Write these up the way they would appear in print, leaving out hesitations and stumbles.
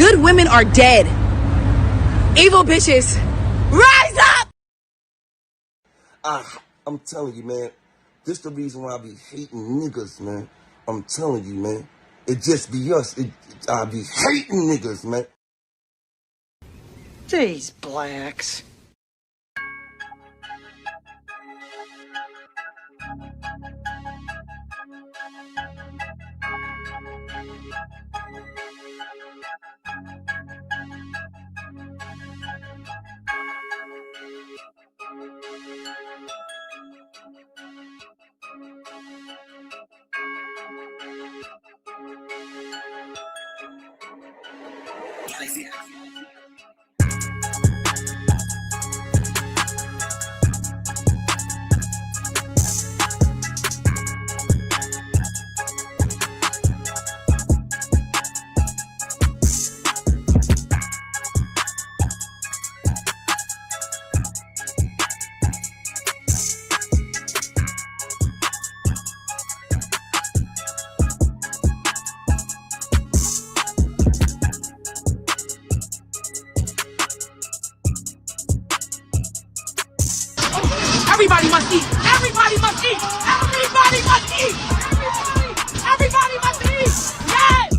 Good women are dead. Evil bitches, rise up! I'm telling you, man. This the reason why I be hating niggas, man. I'm telling you, man. It just be us. I be hating niggas, man. These blacks. Everybody must eat! Everybody must eat! Everybody must eat! Everybody must eat! Yes!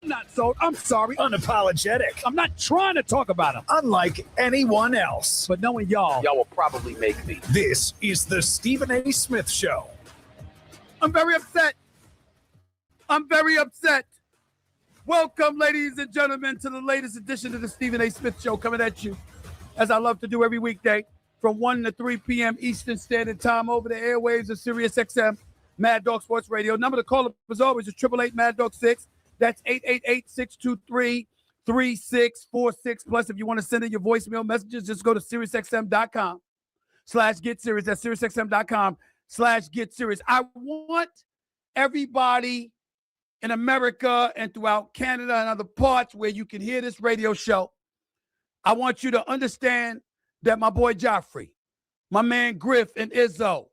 Not sold. I'm sorry. Unapologetic. I'm not trying to talk about him. Unlike anyone else. But knowing y'all will probably make me. This is the Stephen A. Smith Show. I'm very upset. Welcome, ladies and gentlemen, to the latest edition of the Stephen A. Smith Show, coming at you, as I love to do every weekday, from 1 to 3 p.m. Eastern Standard Time over the airwaves of Sirius XM, Mad Dog Sports Radio. Number to call up, as always, is 888-MAD-DOG 6. That's 888-623-5792. 3646. Plus, if you want to send in your voicemail messages, just go to SiriusXM.com/GetSerious. That's SiriusXM.com/GetSerious. I want everybody in America and throughout Canada and other parts where you can hear this radio show, I want you to understand that my boy Joffrey, my man Griff and Izzo,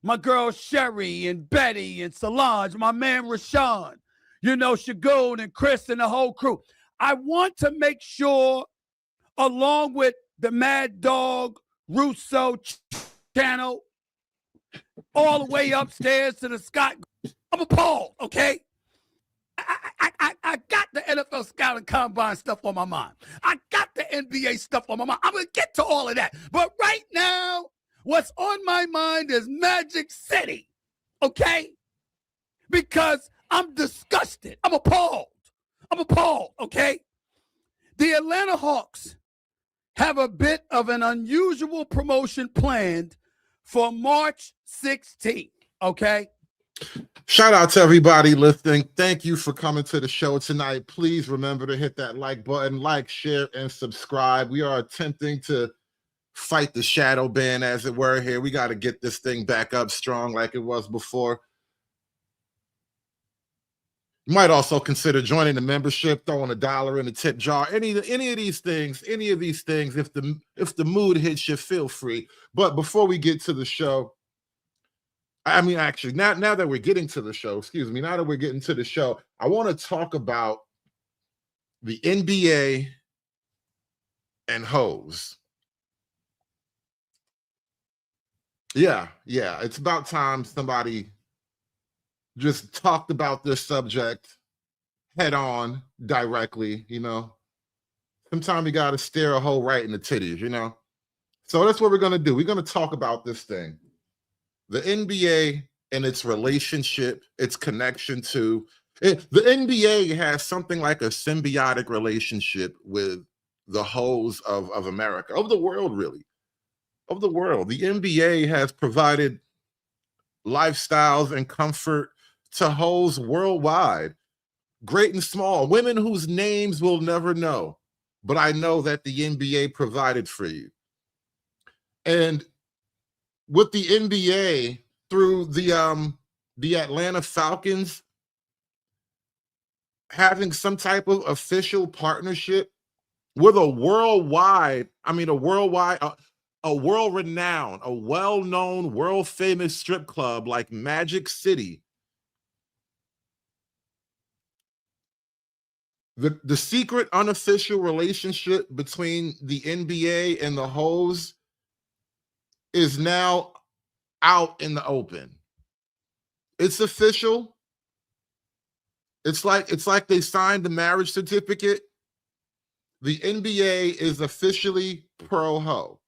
my girl Sherry and Betty and Solange, my man Rashawn, Shagun and Chris and the whole crew. I want to make sure, along with the Mad Dog Russo channel, all the way upstairs to the Scott, I'm appalled, okay? I got the NFL Scouting Combine stuff on my mind. I got the NBA stuff on my mind. I'm going to get to all of that. But right now, what's on my mind is Magic City, okay? Because I'm disgusted. I'm appalled, okay? The Atlanta Hawks have a bit of an unusual promotion planned for March 16th, okay? Shout out to everybody listening. Thank you for coming to the show tonight. Please remember to hit that like button, share, and subscribe. We are attempting to fight the shadow ban, as it were, here. We got to get this thing back up strong like it was before. You might also consider joining the membership, throwing $1 in the tip jar. Any of these things, if the mood hits you, feel free. But before we get to the show, actually, now that we're getting to the show, I want to talk about the NBA and hoes. Yeah, it's about time somebody just talked about this subject head on, directly, Sometimes you got to stare a hoe right in the titties, So that's what we're going to do. We're going to talk about this thing. The NBA and its relationship, its connection to it. The NBA has something like a symbiotic relationship with the hoes of America, of the world, really. Of the world. The NBA has provided lifestyles and comfort to hoes worldwide, great and small, women whose names we'll never know. But I know that the NBA provided for you. And with the NBA, through the Atlanta Falcons having some type of official partnership with a world-renowned, a well-known, world-famous strip club like Magic City. The secret, unofficial relationship between the NBA and the hoes is now out in the open. It's official. It's like they signed the marriage certificate. The NBA is officially pro-ho.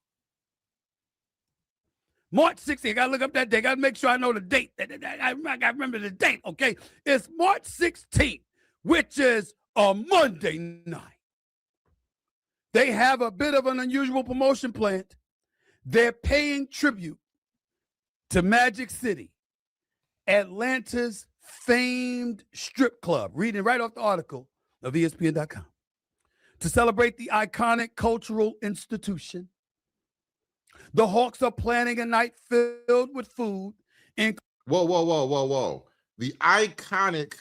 March 16th. I got to look up that date. I got to make sure I know the date. I got to remember the date, okay? It's March 16th, which is a Monday night. They have a bit of an unusual promotion planned. They're paying tribute to Magic City, Atlanta's famed strip club. Reading right off the article of ESPN.com. To celebrate the iconic cultural institution, the Hawks are planning a night filled with food. Whoa. The iconic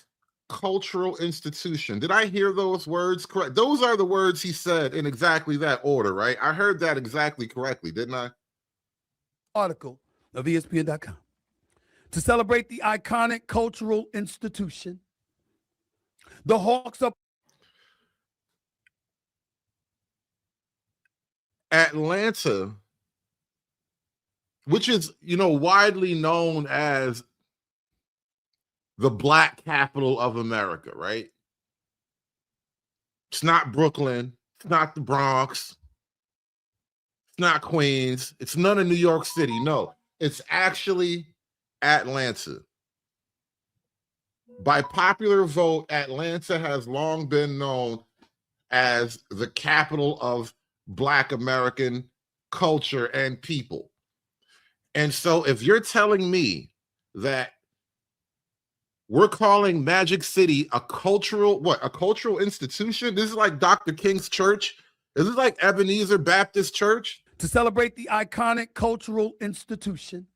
cultural institution. Did I hear those words correct? Those are the words he said in exactly that order, right? I heard that exactly correctly, didn't I? Article of ESPN.com. To celebrate the iconic cultural institution, the Hawks are Atlanta, which is, widely known as the black capital of America, right? It's not Brooklyn. It's not the Bronx. It's not Queens. It's none of New York City. No, it's actually Atlanta. By popular vote, Atlanta has long been known as the capital of Black American culture and people. And so if you're telling me that we're calling Magic City a cultural institution? This is like Dr. King's church. Is this like Ebenezer Baptist Church? To celebrate the iconic cultural institution,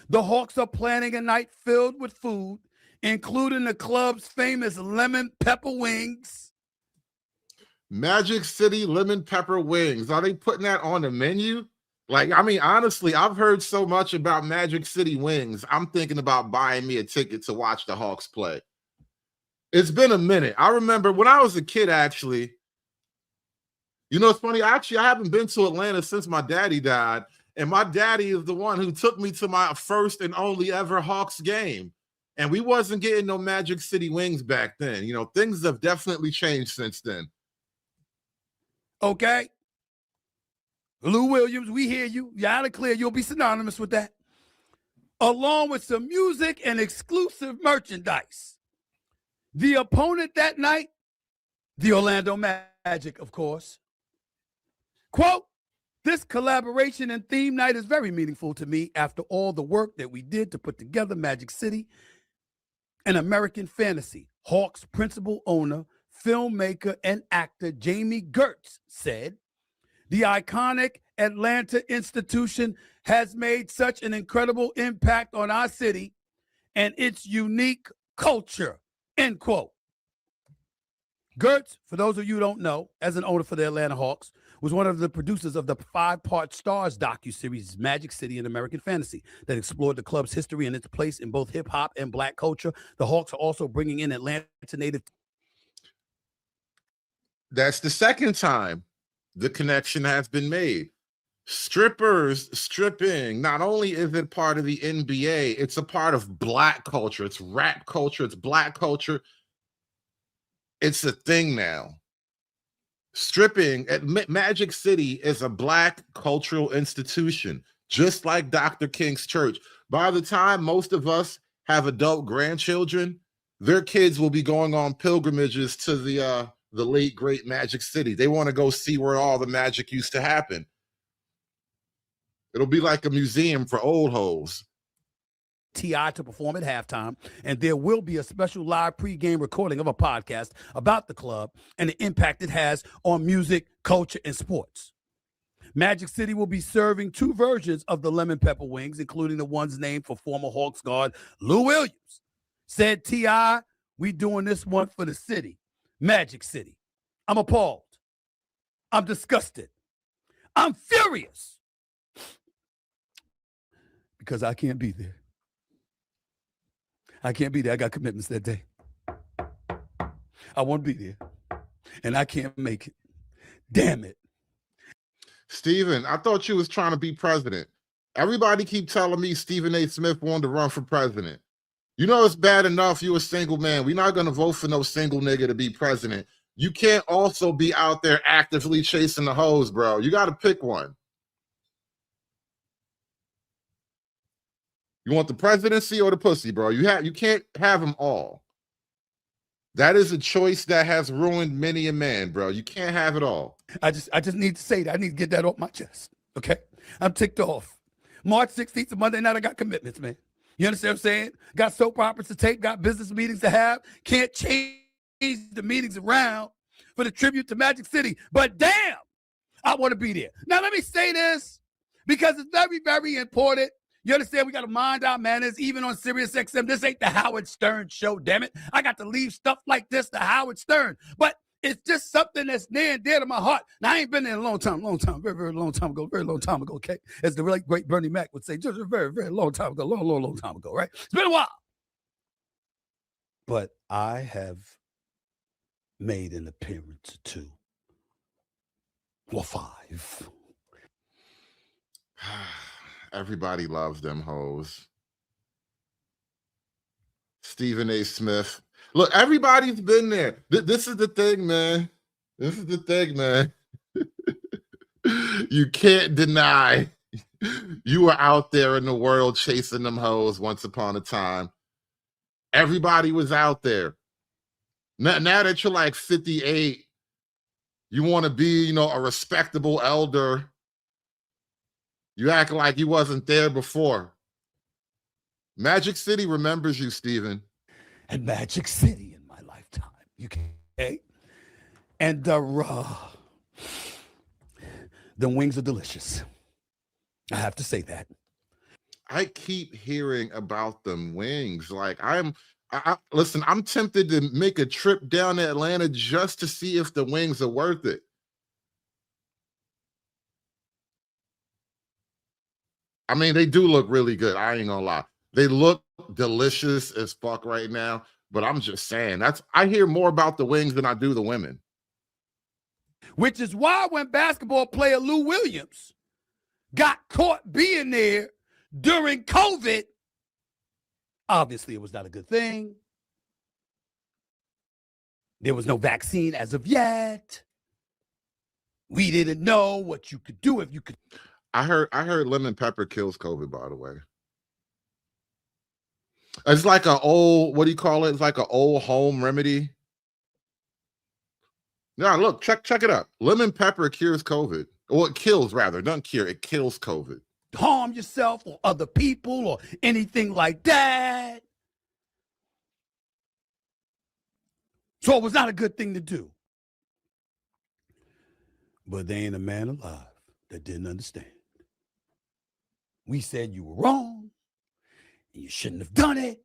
the Hawks are planning a night filled with food, including the club's famous lemon pepper wings. Magic City lemon pepper wings. Are they putting that on the menu? Like, I mean, honestly, I've heard so much about Magic City wings. I'm thinking about buying me a ticket to watch the Hawks play. It's been a minute. I remember when I was a kid, actually. You know, it's funny. Actually, I haven't been to Atlanta since my daddy died. And my daddy is the one who took me to my first and only ever Hawks game. And we wasn't getting no Magic City wings back then. You know, things have definitely changed since then. Okay. Lou Williams, we hear you. You're out of clear. You'll be synonymous with that. Along with some music and exclusive merchandise. The opponent that night, the Orlando Magic, of course. Quote, this collaboration and theme night is very meaningful to me after all the work that we did to put together Magic City, an American fantasy. Hawks principal owner, filmmaker, and actor Jamie Gertz said, the iconic Atlanta institution has made such an incredible impact on our city and its unique culture, end quote. Gertz, for those of you who don't know, as an owner for the Atlanta Hawks, was one of the producers of the 5-part Stars docuseries Magic City and American Fantasy that explored the club's history and its place in both hip-hop and Black culture. The Hawks are also bringing in Atlanta native. That's the second time the connection has been made. Strippers stripping. Not only is it part of the NBA, it's a part of Black culture. It's rap culture. It's Black culture. It's a thing now. Stripping at Magic City is a Black cultural institution, just like Dr. King's church. By the time most of us have adult grandchildren, their kids will be going on pilgrimages to the late great Magic City. They want to go see where all the magic used to happen. It'll be like a museum for old hoes. T.I. to perform at halftime, and there will be a special live pregame recording of a podcast about the club and the impact it has on music, culture, and sports. Magic City will be serving 2 versions of the lemon pepper wings, including the ones named for former Hawks guard Lou Williams. Said T.I., we doing this one for the city, Magic City. I'm appalled. I'm disgusted. I'm furious because I can't be there. I can't be there. I got commitments that day. I won't be there. And I can't make it. Damn it. Steven, I thought you was trying to be president. Everybody keep telling me Stephen A. Smith wanted to run for president. You know it's bad enough you a single man. We're not going to vote for no single nigga to be president. You can't also be out there actively chasing the hoes, bro. You got to pick one. You want the presidency or the pussy, bro? You can't have them all. That is a choice that has ruined many a man, bro. You can't have it all. I just need to say that. I need to get that off my chest. Okay? I'm ticked off. March 16th, a Monday night, I got commitments, man. You understand what I'm saying? Got soap operas to tape, got business meetings to have. Can't change the meetings around for the tribute to Magic City. But damn, I want to be there. Now, let me say this because it's very, very important. You understand? We got to mind our manners, even on Sirius XM. This ain't the Howard Stern show, damn it. I got to leave stuff like this to Howard Stern. But it's just something that's near and dear to my heart. Now, I ain't been there in a long time, very, very long time ago, okay? As the really great Bernie Mac would say, just a very, very long time ago, long time ago, right? It's been a while. But I have made an appearance or 2 or 5. Everybody loves them hoes. Stephen A. Smith. Look, everybody's been there. This is the thing, man. This is the thing, man. You can't deny you were out there in the world chasing them hoes once upon a time. Everybody was out there. Now that you're like 58, you want to be, a respectable elder. You act like you wasn't there before. Magic City remembers you, Steven. And Magic City in my lifetime. Okay? And the wings are delicious. I have to say that. I keep hearing about them wings. Like listen, I'm tempted to make a trip down to Atlanta just to see if the wings are worth it. I mean, they do look really good. I ain't gonna lie. They look delicious as fuck right now, but I'm just saying I hear more about the wings than I do the women. Which is why when basketball player Lou Williams got caught being there during COVID, obviously it was not a good thing. There was no vaccine as of yet. We didn't know what you could do if you could. I heard lemon pepper kills COVID, by the way. It's like an old, what do you call it? It's like an old home remedy. Yeah, look, check it out. Lemon pepper cures COVID. Well, it kills rather, doesn't cure, it kills COVID. Harm yourself or other people or anything like that. So it was not a good thing to do. But there ain't a man alive that didn't understand. We said you were wrong and you shouldn't have done it.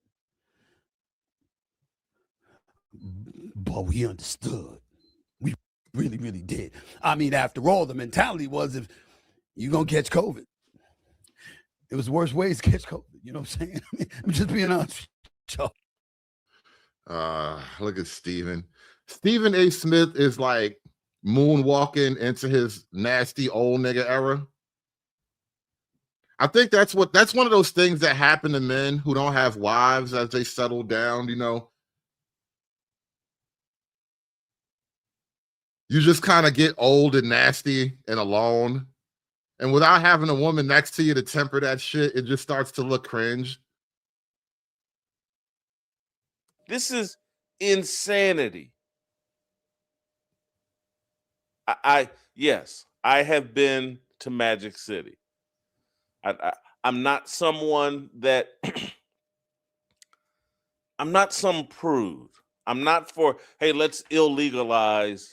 But we understood. We really, really did. I mean, after all, the mentality was if you're going to catch COVID, it was worse ways to catch COVID. You know what I'm saying? I mean, I'm just being honest with y'all. Look at Stephen. Stephen A. Smith is like moonwalking into his nasty old nigga era. I think that's one of those things that happen to men who don't have wives as they settle down, you know. You just kind of get old and nasty and alone. And without having a woman next to you to temper that shit, it just starts to look cringe. This is insanity. Yes, I have been to Magic City. I'm not someone that I'm not some prude. I'm not for, hey, let's illegalize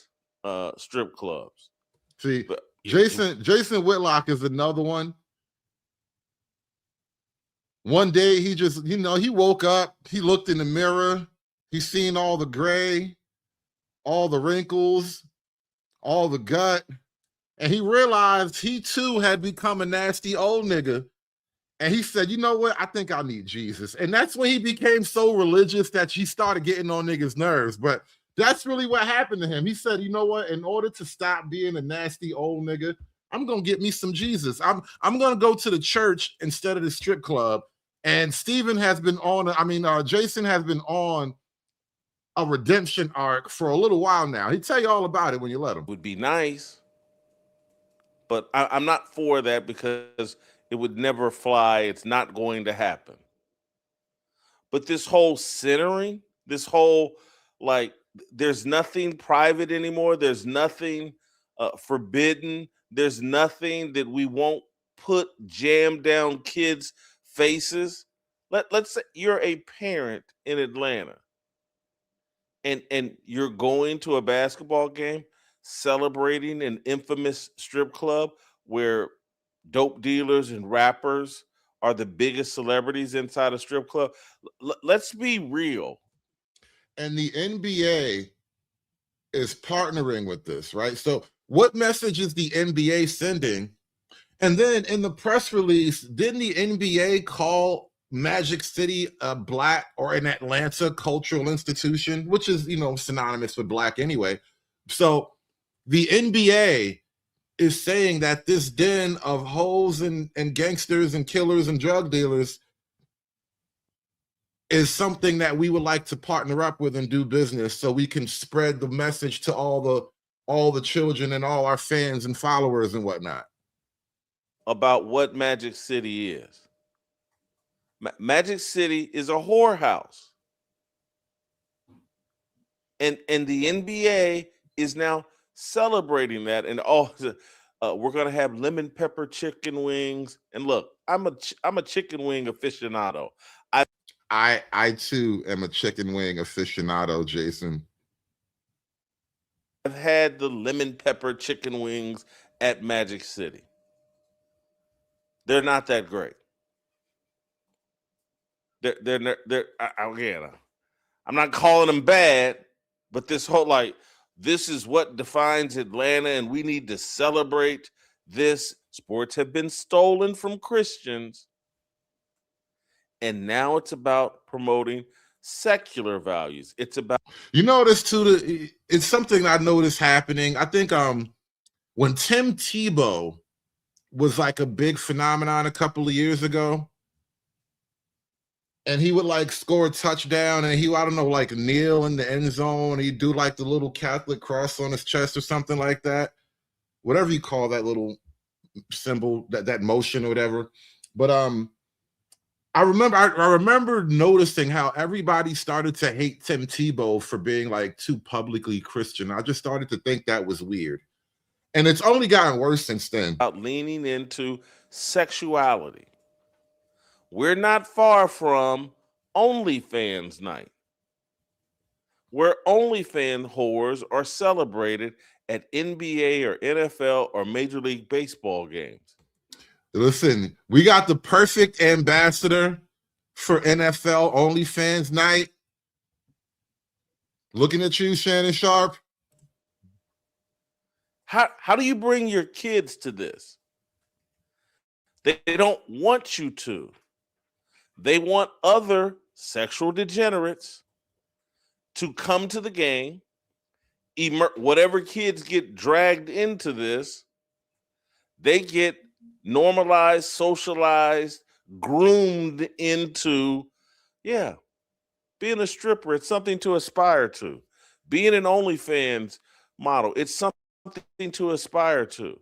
strip clubs. See, but, Jason Whitlock is another one. One day he just, he woke up, he looked in the mirror, he seen all the gray, all the wrinkles, all the gut, and he realized he too had become a nasty old nigga. And he said, you know what? I think I need Jesus. And that's when he became so religious that he started getting on niggas' nerves. But that's really what happened to him. He said, you know what? In order to stop being a nasty old nigga, I'm going to get me some Jesus. I'm going to go to the church instead of the strip club. And Jason has been on a redemption arc for a little while now. He'll tell you all about it when you let him. Would be nice, but I'm not for that because it would never fly. It's not going to happen. But this whole centering, this whole, like, there's nothing private anymore. There's nothing forbidden. There's nothing that we won't put jammed down kids' faces. Let's say you're a parent in Atlanta and you're going to a basketball game celebrating an infamous strip club where dope dealers and rappers are the biggest celebrities inside a strip club. Let's be real. And the NBA is partnering with this, right? So what message is the NBA sending? And then in the press release, didn't the NBA call Magic City a Black or an Atlanta cultural institution, which is, synonymous with Black anyway. So the NBA is saying that this den of hoes and gangsters and killers and drug dealers is something that we would like to partner up with and do business so we can spread the message to all the children and all our fans and followers and whatnot. About what Magic City is. Magic City is a whorehouse. And the NBA is now celebrating that. And we're going to have lemon pepper chicken wings. And look, I'm a chicken wing aficionado. I too am a chicken wing aficionado, Jason. I've had the lemon pepper chicken wings at Magic City. They're not that great. Again, I'm not calling them bad, but this whole this is what defines Atlanta, and we need to celebrate this. Sports have been stolen from Christians, and now it's about promoting secular values. It's about this too. It's something I noticed happening. I think when Tim Tebow was like a big phenomenon a couple of years ago, and he would score a touchdown, and he kneel in the end zone. And he'd do the little Catholic cross on his chest or something like that, whatever you call that little symbol, that motion or whatever. But I remember noticing how everybody started to hate Tim Tebow for being too publicly Christian. I just started to think that was weird. And it's only gotten worse since then. About leaning into sexuality. We're not far from OnlyFans night, where OnlyFans whores are celebrated at NBA or NFL or Major League Baseball games. Listen, we got the perfect ambassador for NFL OnlyFans night. Looking at you, Shannon Sharpe. How do you bring your kids to this? They don't want you to. They want other sexual degenerates to come to the game. Whatever kids get dragged into this, they get normalized, socialized, groomed into, being a stripper. It's something to aspire to. Being an OnlyFans model, it's something to aspire to.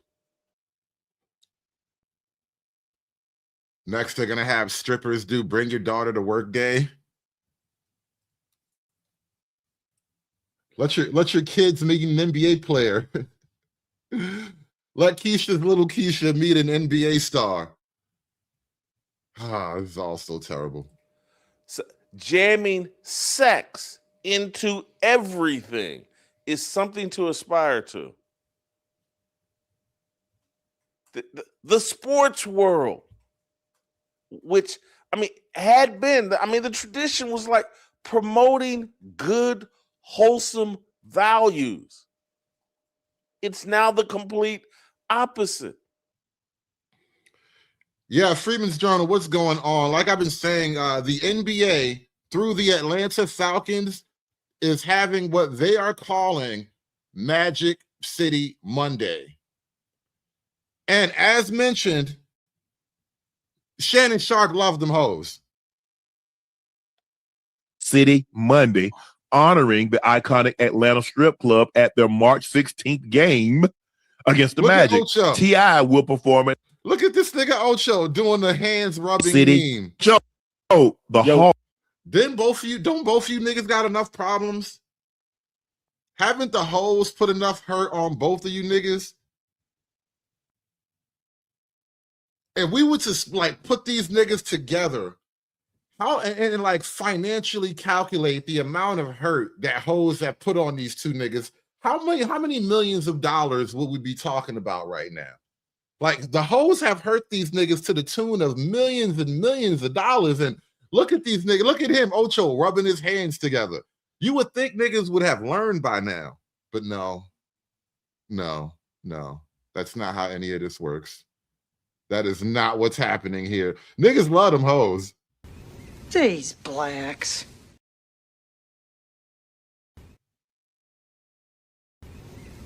Next, they're going to have strippers do Bring Your Daughter to Work Day. Let your kids meet an NBA player. Let little Keisha meet an NBA star. This is all so terrible. So, jamming sex into everything is something to aspire to. The sports world, which, had been, the tradition was promoting good, wholesome values. It's now the complete opposite. Yeah, Freeman's Journal, what's going on? Like I've been saying, the NBA, through the Atlanta Falcons, is having what they are calling Magic City Monday. And as mentioned, Shannon Sharpe loved them hoes. City Monday, honoring the iconic Atlanta Strip Club at their March 16th game against the Magic. T.I. will perform it. Look at this nigga Ocho doing the hands rubbing City meme. Joe, Hall. Don't both of you niggas got enough problems? Haven't the hoes put enough hurt on both of you niggas? If we were to put these niggas together, how and financially calculate the amount of hurt that hoes have put on these two niggas, how many millions of dollars would we be talking about right now? The hoes have hurt these niggas to the tune of millions and millions of dollars. And look at these niggas. Look at him, Ocho, rubbing his hands together. You would think niggas would have learned by now. But no. That's not how any of this works. That is not what's happening here. Niggas love them hoes. These blacks.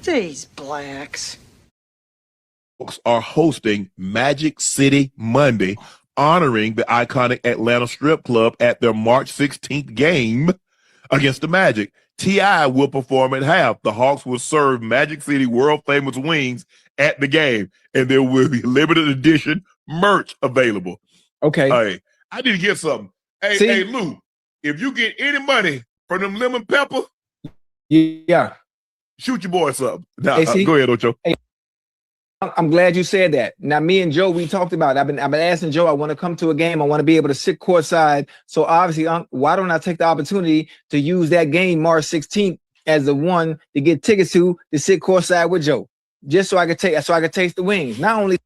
These blacks. Are hosting Magic City Monday, honoring the iconic Atlanta Strip Club at their March 16th game against the Magic. T.I. will perform at half. The Hawks will serve Magic City world-famous wings at the game, and there will be limited edition merch available. Okay. Hey, I need to get something. Hey, Lou, if you get any money from them lemon pepper, yeah, shoot your boy something. Nah, Hey, go ahead, Ocho. Hey, I'm glad you said that. Now, me and Joe, we talked about it. I've been asking Joe, I want to come to a game. I want to be able to sit courtside. So obviously, why don't I take the opportunity to use that game March 16th as the one to get tickets to sit courtside with Joe, just so I could taste the wings. Not only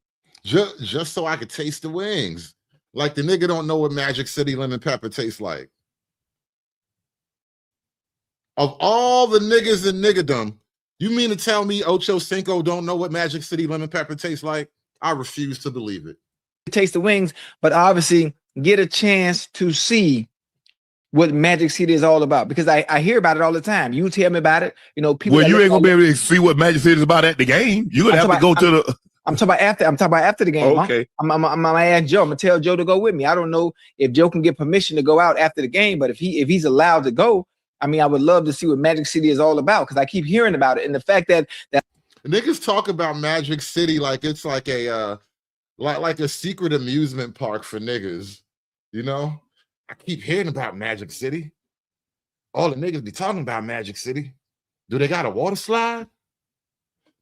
just so I could taste the wings. Like the nigga don't know what Magic City lemon pepper tastes like. Of all the niggas in niggadom, you mean to tell me Ocho Cinco don't know what Magic City lemon pepper tastes like? I refuse to believe it. taste the wings, but obviously get a chance to see what Magic City is all about, because I hear about it all the time. You tell me about it. You know, people. Well, you ain't gonna be able to see what Magic City is about at the game. You're gonna have to go to the. I'm talking about after the game. Okay. I'm gonna ask Joe. I'm gonna tell Joe to go with me. I don't know if Joe can get permission to go out after the game, but if he's allowed to go, I mean, I would love to see what Magic City is all about, because I keep hearing about it, and the fact that niggas talk about Magic City like it's like a like a secret amusement park for niggas. You know, I keep hearing about Magic City. All the niggas be talking about Magic City. Do they got a water slide?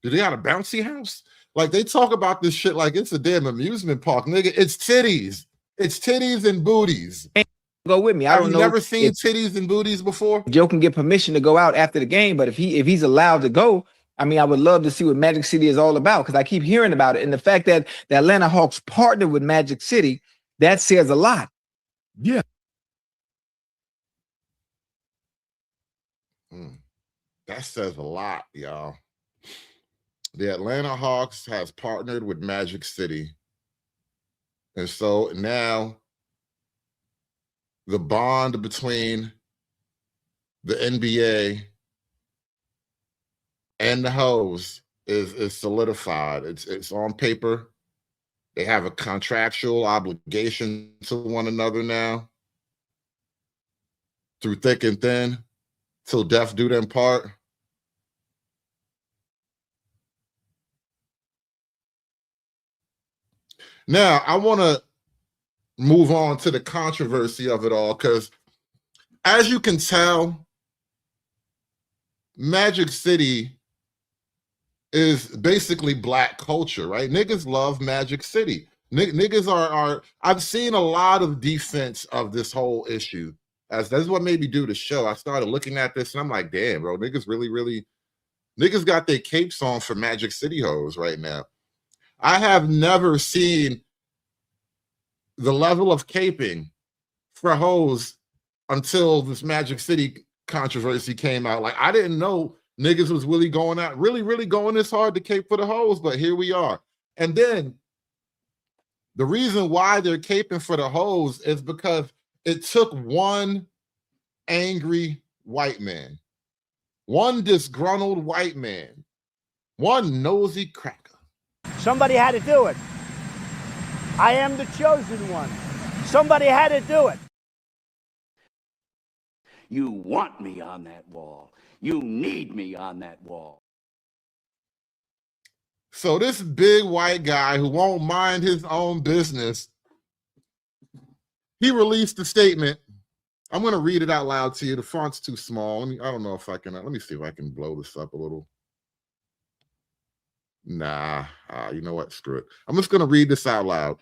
Do they got a bouncy house? Like, they talk about this shit like it's a damn amusement park, nigga. It's titties. It's titties and booties. Go with me. I don't know. Have you never seen titties and booties before? Joe can get permission to go out after the game, but if he's allowed to go, I mean, I would love to see what Magic City is all about, because I keep hearing about it. And the fact that the Atlanta Hawks partnered with Magic City, that says a lot. Yeah. That says a lot, y'all. The Atlanta Hawks has partnered with Magic City. And so now the bond between the NBA and the hoes is solidified. It's on paper. They have a contractual obligation to one another now, through thick and thin, till death do them part. Now, I want to move on to the controversy of it all, because as you can tell, Magic City is basically black culture, right? Niggas love Magic City. Niggas are I've seen a lot of defense of this whole issue. As that's what made me do the show. I started looking at this and I'm like, damn, bro, niggas really niggas got their capes on for Magic City hoes right now. I have never seen the level of caping for hoes until this Magic City controversy came out. Like, I didn't know niggas was really going out, really going this hard to cape for the hoes, but here we are. And then the reason why they're caping for the hoes is because it took one angry white man, one disgruntled white man, one nosy cracker. Somebody had to do it. I am the chosen one. Somebody had to do it. You want me on that wall. You need me on that wall. So this big white guy who won't mind his own business, he released a statement. I'm going to read it out loud to you. The font's too small. I don't know if I can. Let me see if I can blow this up a little. Nah, you know what? Screw it. I'm just going to read this out loud.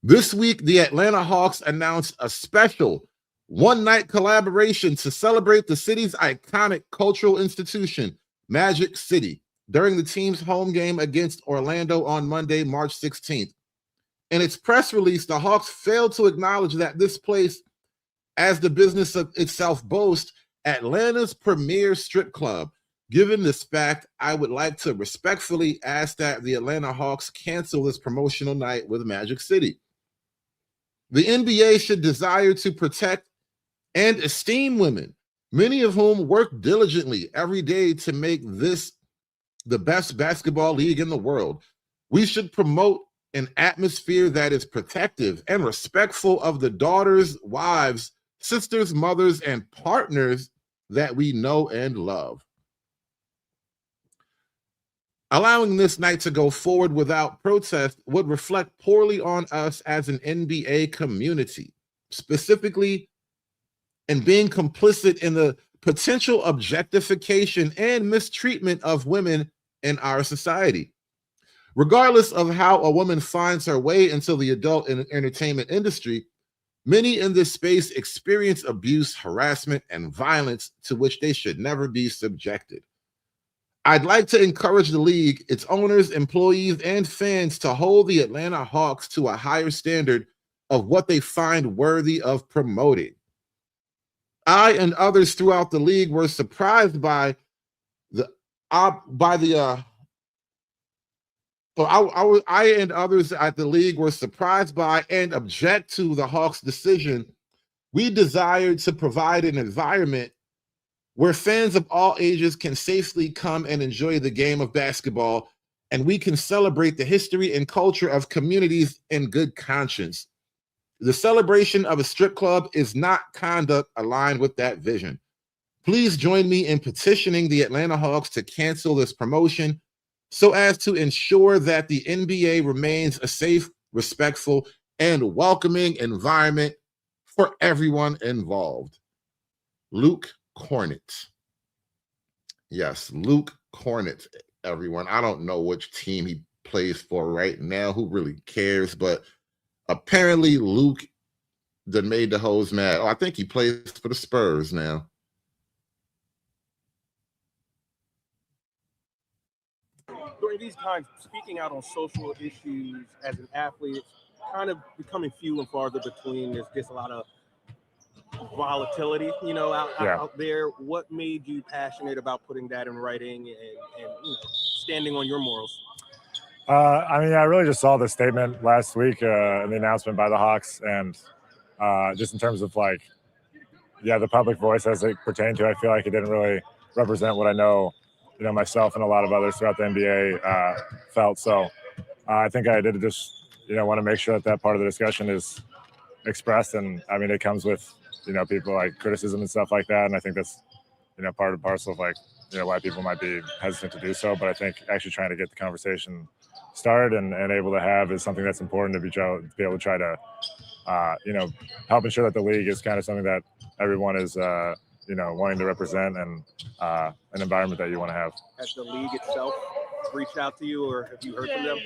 This week, the Atlanta Hawks announced a special one-night collaboration to celebrate the city's iconic cultural institution, Magic City, during the team's home game against Orlando on Monday, March 16th. In its press release, the Hawks failed to acknowledge that this place, as the business of itself boasts, Atlanta's premier strip club. Given this fact, I would like to respectfully ask that the Atlanta Hawks cancel this promotional night with Magic City. The NBA should desire to protect and esteem women, many of whom work diligently every day to make this the best basketball league in the world. We should promote an atmosphere that is protective and respectful of the daughters, wives, sisters, mothers, and partners that we know and love. Allowing this night to go forward without protest would reflect poorly on us as an NBA community, specifically in being complicit in the potential objectification and mistreatment of women in our society. Regardless of how a woman finds her way into the adult and entertainment industry, many in this space experience abuse, harassment, and violence to which they should never be subjected. I'd like to encourage the league, its owners, employees, and fans to hold the Atlanta Hawks to a higher standard of what they find worthy of promoting. I and others throughout the league were surprised by I and others at the league were surprised by and object to the Hawks' decision. We desired to provide an environment where fans of all ages can safely come and enjoy the game of basketball, and we can celebrate the history and culture of communities in good conscience. The celebration of a strip club is not conduct aligned with that vision. Please join me in petitioning the Atlanta Hawks to cancel this promotion so as to ensure that the NBA remains a safe, respectful, and welcoming environment for everyone involved. Luke Cornett. Yes, Luke Cornett, everyone. I don't know which team he plays for right now. Who really cares? But apparently Luke done made the hoes mad. Oh, I think he plays for the Spurs now. During these times, speaking out on social issues as an athlete, it's kind of becoming few and farther between. There's just a lot of volatility, out there. What made you passionate about putting that in writing and standing on your morals? I really just saw the statement last week and the announcement by the Hawks, and just in terms of the public voice as it pertained to, I feel like it didn't really represent what I know, myself and a lot of others throughout the NBA felt. So I think I did just, want to make sure that part of the discussion is expressed. And it comes with, people like criticism and stuff like that. And I think that's, part and parcel of why people might be hesitant to do so. But I think actually trying to get the conversation started and able to have is something that's important to be able to try to, help ensure that the league is kind of something that everyone is, wanting to represent and an environment that you want to have. Has the league itself reached out to you, or have you heard from them?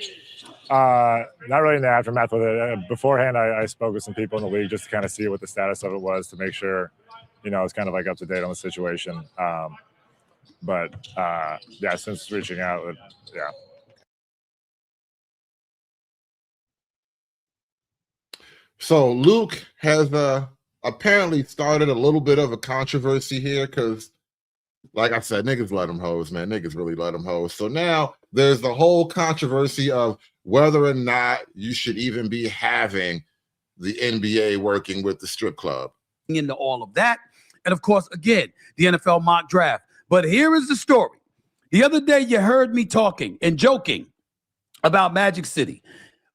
Not really in the aftermath of it. Beforehand, I spoke with some people in the league just to kind of see what the status of it was, to make sure, I was kind of up to date on the situation. Since reaching out, yeah. So Luke has apparently started a little bit of a controversy here because, like I said, niggas let them hoes, man. Niggas really let them hoes. So now there's the whole controversy of whether or not you should even be having the NBA working with the strip club. Into all of that. And of course, again, the NFL mock draft. But here is the story. The other day you heard me talking and joking about Magic City.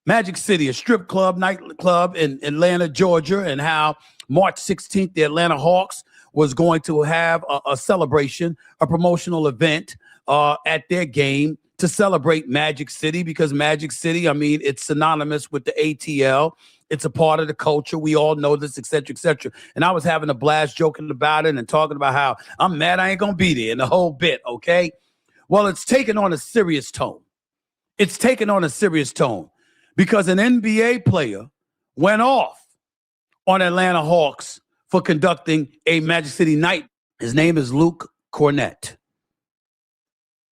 Magic City, a strip club, nightclub in Atlanta, Georgia, and how March 16th, the Atlanta Hawks was going to have a celebration, a promotional event at their game to celebrate Magic City, because Magic City, it's synonymous with the ATL. It's a part of the culture. We all know this, et cetera, et cetera. And I was having a blast joking about it and talking about how I'm mad I ain't going to be there and the whole bit, okay? Well, it's taken on a serious tone. It's taken on a serious tone because an NBA player went off on Atlanta Hawks for conducting a Magic City night. His name is Luke Cornett.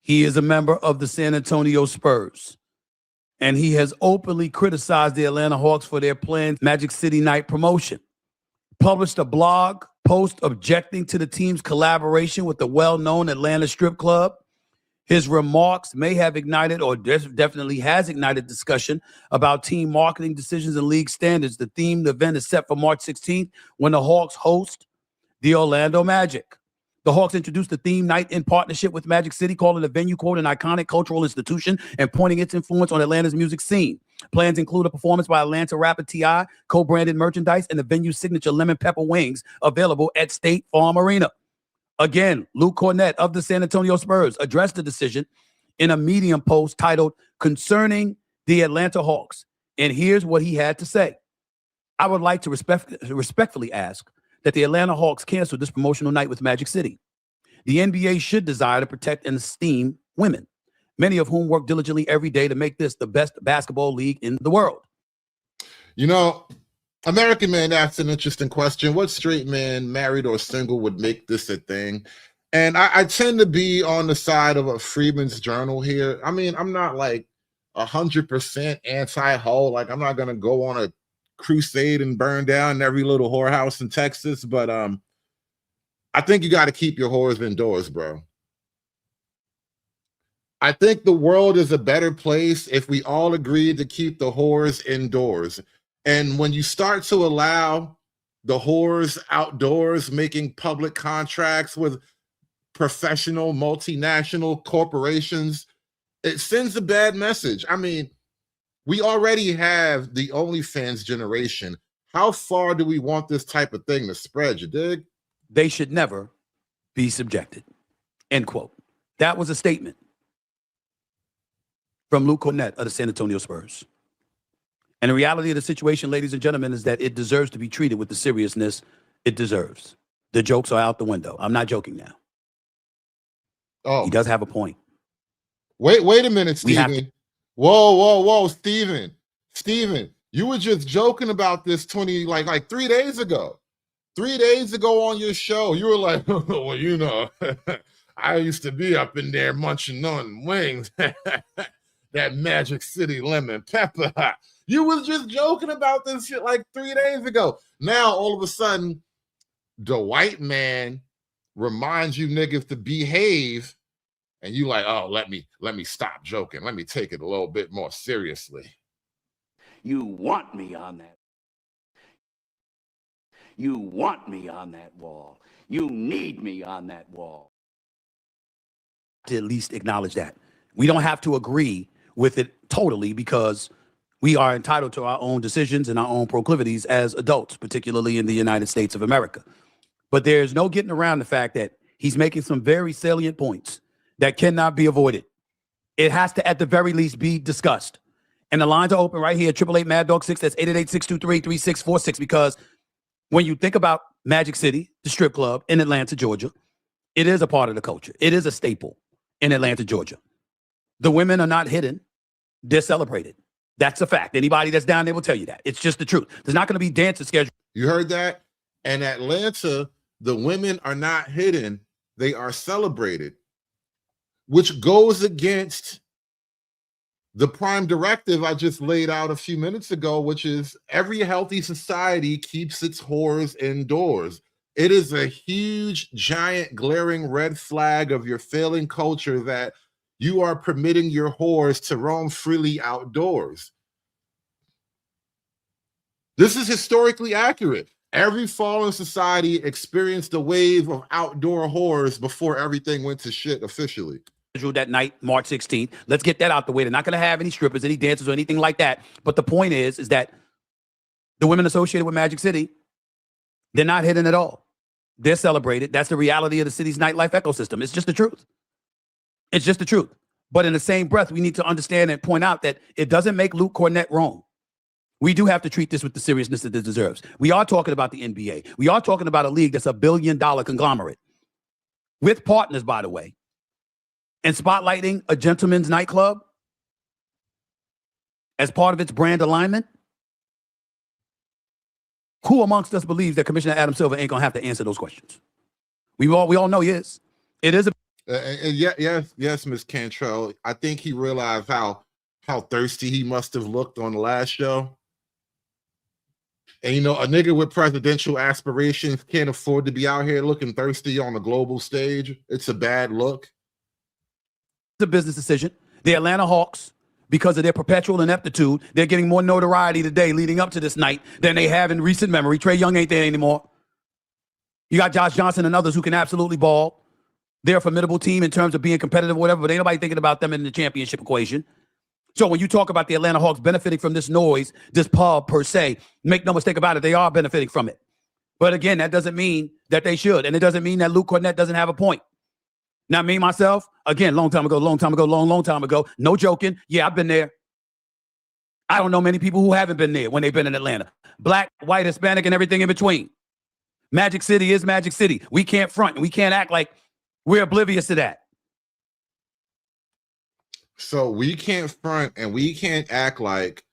He is a member of the San Antonio Spurs, and he has openly criticized the Atlanta Hawks for their planned Magic City night promotion. Published a blog post objecting to the team's collaboration with the well-known Atlanta strip club. His remarks may have ignited, or definitely has ignited, discussion about team marketing decisions and league standards. The themed event is set for March 16th when the Hawks host the Orlando Magic. The Hawks introduced the theme night in partnership with Magic City, calling the venue, quote, an iconic cultural institution and pointing its influence on Atlanta's music scene. Plans include a performance by Atlanta rapper T.I., co-branded merchandise, and the venue's signature lemon pepper wings available at State Farm Arena. Again, Luke Cornett of the San Antonio Spurs addressed the decision in a Medium post titled Concerning the Atlanta Hawks. And here's what he had to say. I would like to respectfully ask that the Atlanta Hawks cancel this promotional night with Magic City. The NBA should desire to protect and esteem women. many of whom work diligently every day to make this the best basketball league in the world. You know, American Man asks an interesting question. What straight man, married or single, would make this a thing? And I tend to be on the side of a Freeman's Journal here. I mean, I'm not like 100% anti-ho. Like, I'm not going to go on a crusade and burn down every little whorehouse in Texas. But I think you got to keep your whores indoors, bro. I think the world is a better place if we all agree to keep the whores indoors. And when you start to allow the whores outdoors, making public contracts with professional multinational corporations, it sends a bad message. I mean, we already have the OnlyFans generation. How far do we want this type of thing to spread, you dig? They should never be subjected. End quote. That was a statement from Luke Cornett of the San Antonio Spurs. And the reality of the situation, ladies and gentlemen, is that it deserves to be treated with the seriousness it deserves. The jokes are out the window. I'm not joking now. Oh, he does have a point. Wait a minute, Steven. Whoa, Steven. Steven, you were just joking about this 3 days ago. 3 days ago on your show, you were like, well, you know, I used to be up in there munching on wings. That Magic City lemon pepper. You was just joking about this shit like 3 days ago. Now, all of a sudden, the white man reminds you niggas to behave, and you like, oh, let me stop joking. Let me take it a little bit more seriously. You want me on that. You want me on that wall. You need me on that wall. To at least acknowledge that. We don't have to agree with it totally, because we are entitled to our own decisions and our own proclivities as adults, particularly in the United States of America. But there's no getting around the fact that he's making some very salient points that cannot be avoided. It has to, at the very least, be discussed. And the lines are open right here, 888-MAD-DOG-6, that's 888-623-3646, because when you think about Magic City, the strip club in Atlanta, Georgia, it is a part of the culture. It is a staple in Atlanta, Georgia. The women are not hidden. They're celebrated. That's a fact. Anybody that's down there will tell you that. It's just the truth. There's not going to be dances scheduled. You heard that? In Atlanta, the women are not hidden. They are celebrated, which goes against the prime directive I just laid out a few minutes ago, which is every healthy society keeps its whores indoors. It is a huge, giant, glaring red flag of your failing culture that you are permitting your whores to roam freely outdoors. This is historically accurate. Every fallen society experienced a wave of outdoor whores before everything went to shit officially. That night, March 16th. Let's get that out the way. They're not going to have any strippers, any dancers, or anything like that. But the point is that the women associated with Magic City, they're not hidden at all. They're celebrated. That's the reality of the city's nightlife ecosystem. It's just the truth. It's just the truth. But in the same breath, we need to understand and point out that it doesn't make Luke Cornett wrong. We do have to treat this with the seriousness that it deserves. We are talking about the NBA. We are talking about a league that's $1 billion conglomerate with partners, by the way, and spotlighting a gentleman's nightclub as part of its brand alignment. Who amongst us believes that Commissioner Adam Silver ain't gonna have to answer those questions? We all know he is. It is a yes, Ms. Cantrell. I think he realized how thirsty he must have looked on the last show. And you know, a nigga with presidential aspirations can't afford to be out here looking thirsty on a global stage. It's a bad look. It's a business decision. The Atlanta Hawks, because of their perpetual ineptitude, they're getting more notoriety today leading up to this night than they have in recent memory. Trae Young ain't there anymore. You got Josh Johnson and others who can absolutely ball. They're a formidable team in terms of being competitive or whatever, but ain't nobody thinking about them in the championship equation. So when you talk about the Atlanta Hawks benefiting from this noise, this pub per se, make no mistake about it, they are benefiting from it. But again, that doesn't mean that they should. And it doesn't mean that Luke Cornett doesn't have a point. Now, me, myself, again, long time ago, no joking. Yeah, I've been there. I don't know many people who haven't been there when they've been in Atlanta. Black, white, Hispanic, and everything in between. Magic City is Magic City. We can't front and we can't act like we're oblivious to that. So we can't front and we can't act like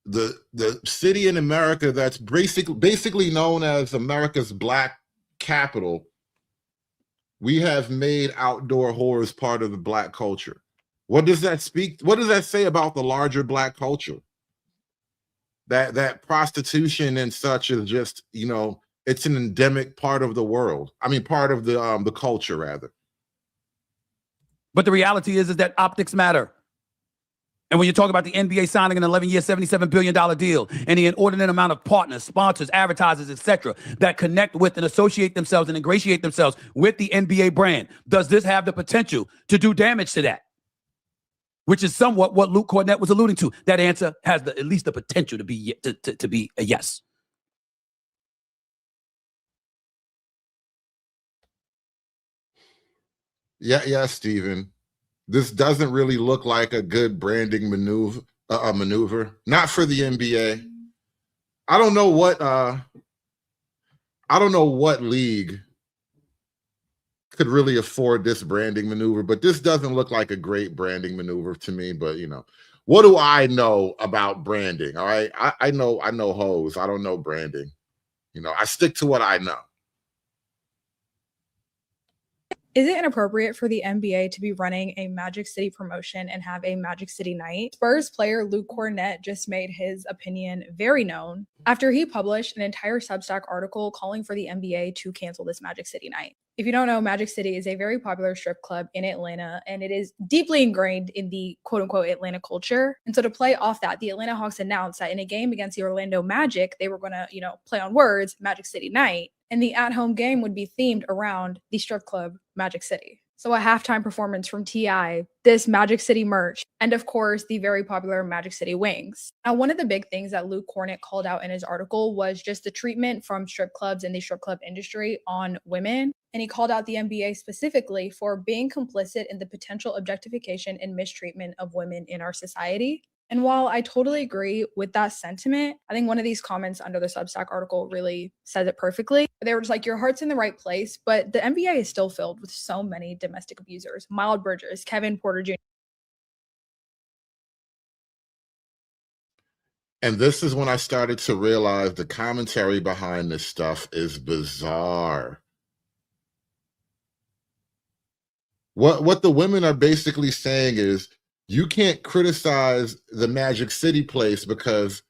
the city in America that's basically known as America's black capital. We have made outdoor horrors part of the black culture. What does that speak? What does that say about the larger black culture? That prostitution and such is just, you know, it's an endemic part of the world. I mean, part of the culture rather. But the reality is that optics matter. And when you talk about the NBA signing an 11-year, $77 billion deal and the inordinate amount of partners, sponsors, advertisers, etc., that connect with and associate themselves and ingratiate themselves with the NBA brand, does this have the potential to do damage to that? Which is somewhat what Luke Cornett was alluding to. That answer has at least the potential to be to be a yes. Yeah, Steven. This doesn't really look like a good branding maneuver. Not for the NBA. I don't know what league could really afford this branding maneuver, but this doesn't look like a great branding maneuver to me. But you know, what do I know about branding? All right. I know hoes. I don't know branding. You know, I stick to what I know. Is it inappropriate for the NBA to be running a Magic City promotion and have a Magic City night? Spurs player Luke Cornett just made his opinion very known after he published an entire Substack article calling for the NBA to cancel this Magic City night. If you don't know, Magic City is a very popular strip club in Atlanta, and it is deeply ingrained in the quote-unquote Atlanta culture. And so to play off that, the Atlanta Hawks announced that in a game against the Orlando Magic, they were going to, play on words, Magic City night, and the at-home game would be themed around the strip club Magic City. So a halftime performance from T.I., this Magic City merch, and of course, the very popular Magic City wings. Now, one of the big things that Luke Cornett called out in his article was just the treatment from strip clubs and the strip club industry on women. And he called out the NBA specifically for being complicit in the potential objectification and mistreatment of women in our society. And while I totally agree with that sentiment, I think one of these comments under the Substack article really says it perfectly. They were just like, your heart's in the right place, but the NBA is still filled with so many domestic abusers. Miles Bridges, Kevin Porter Jr. And this is when I started to realize the commentary behind this stuff is bizarre. What the women are basically saying is, you can't criticize the Magic City place because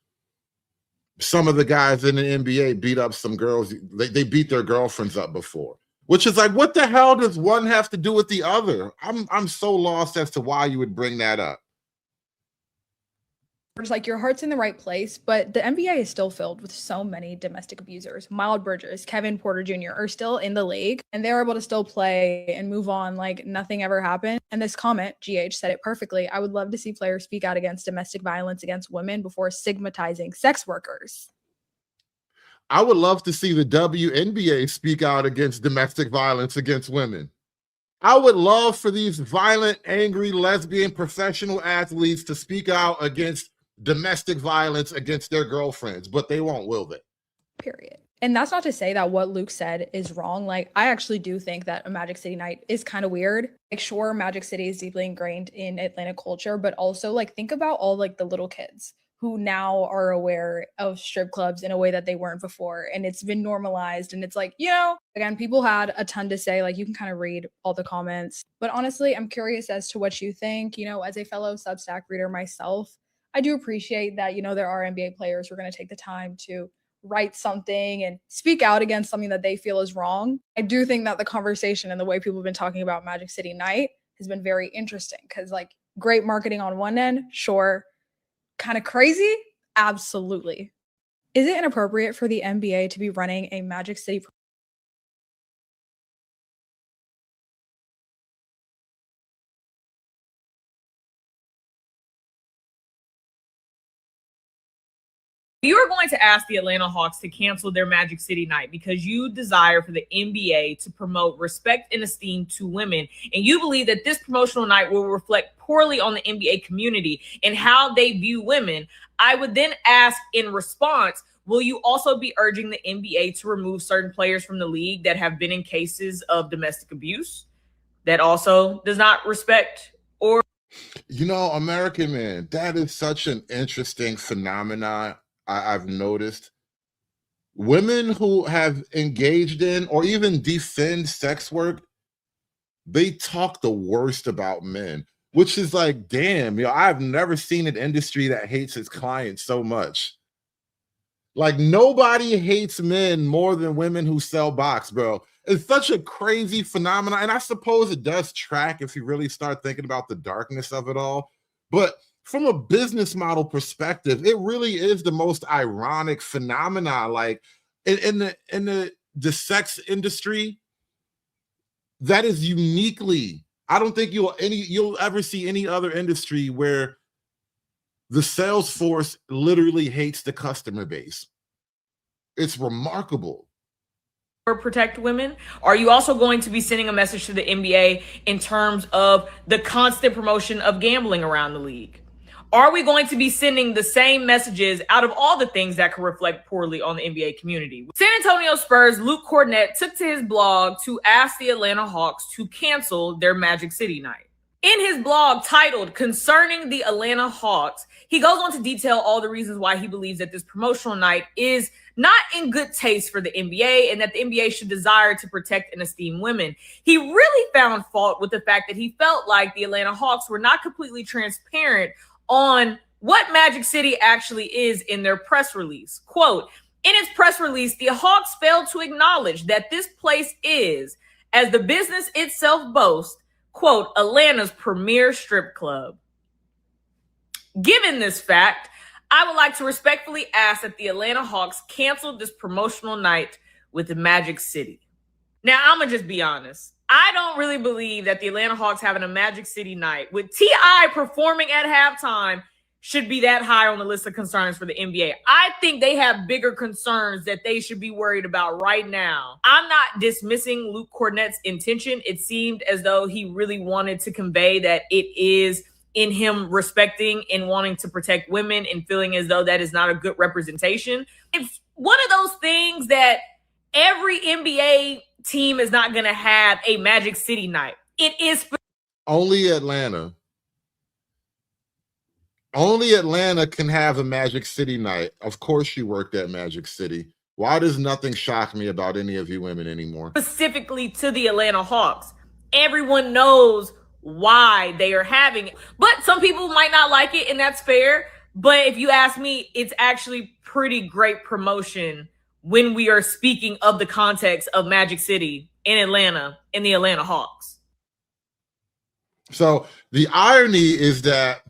some of the guys in the NBA beat up some girls. They beat their girlfriends up before, which is like, what the hell does one have to do with the other? I'm so lost as to why you would bring that up. Just like, your heart's in the right place, but the NBA is still filled with so many domestic abusers. Miles Bridges, Kevin Porter Jr. are still in the league, and they're able to still play and move on like nothing ever happened. And this comment, GH said it perfectly. I would love to see players speak out against domestic violence against women before stigmatizing sex workers. I would love to see the WNBA speak out against domestic violence against women. I would love for these violent, angry, lesbian professional athletes to speak out against domestic violence against their girlfriends, but they won't, will they? Period. And that's not to say that what Luke said is wrong. Like, I actually do think that a Magic City night is kind of weird. Like, sure, Magic City is deeply ingrained in Atlanta culture, but also, like, think about all, like, the little kids who now are aware of strip clubs in a way that they weren't before. And it's been normalized. And it's like, again, people had a ton to say. Like, you can kind of read all the comments. But honestly, I'm curious as to what you think. As a fellow Substack reader myself, I do appreciate that, there are NBA players who are going to take the time to write something and speak out against something that they feel is wrong. I do think that the conversation and the way people have been talking about Magic City night has been very interesting because, like, great marketing on one end, sure. Kind of crazy? Absolutely. Is it inappropriate for the NBA to be running a Magic City You are going to ask the Atlanta Hawks to cancel their Magic City night because you desire for the NBA to promote respect and esteem to women. And you believe that this promotional night will reflect poorly on the NBA community and how they view women. I would then ask in response, will you also be urging the NBA to remove certain players from the league that have been in cases of domestic abuse that also does not respect or You know, American man, that is such an interesting phenomenon I've noticed. Women who have engaged in or even defend sex work, they talk the worst about men, which is like, damn, I've never seen an industry that hates its clients so much. Like, nobody hates men more than women who sell box, bro. It's such a crazy phenomenon. And I suppose it does track if you really start thinking about the darkness of it all. But from a business model perspective, it really is the most ironic phenomenon. Like in the sex industry, that is uniquely, I don't think you'll ever see any other industry where the sales force literally hates the customer base. It's remarkable. Or protect women? Are you also going to be sending a message to the NBA in terms of the constant promotion of gambling around the league? Are we going to be sending the same messages out of all the things that could reflect poorly on the NBA community? San Antonio Spurs Luke Kornet took to his blog to ask the Atlanta Hawks to cancel their Magic City night. In his blog titled Concerning the Atlanta Hawks, he goes on to detail all the reasons why he believes that this promotional night is not in good taste for the NBA and that the NBA should desire to protect and esteem women. He really found fault with the fact that he felt like the Atlanta Hawks were not completely transparent on what Magic City actually is in their press release. Quote, in its press release, the Hawks failed to acknowledge that this place is, as the business itself boasts, quote, Atlanta's premier strip club. Given this fact, I would like to respectfully ask that the Atlanta Hawks cancel this promotional night with the Magic City. Now, I'm going to just be honest. I don't really believe that the Atlanta Hawks having a Magic City night with T.I. performing at halftime should be that high on the list of concerns for the NBA. I think they have bigger concerns that they should be worried about right now. I'm not dismissing Luke Kornet's intention. It seemed as though he really wanted to convey that it is in him respecting and wanting to protect women and feeling as though that is not a good representation. It's one of those things that every NBA team is not going to have a Magic City night. It is only Atlanta. Only Atlanta can have a Magic City night. Of course you worked at Magic City. Why does nothing shock me about any of you women anymore? Specifically to the Atlanta Hawks. Everyone knows why they are having it. But some people might not like it, and that's fair. But if you ask me, it's actually pretty great promotion when we are speaking of the context of Magic City in Atlanta and the Atlanta Hawks. So the irony is that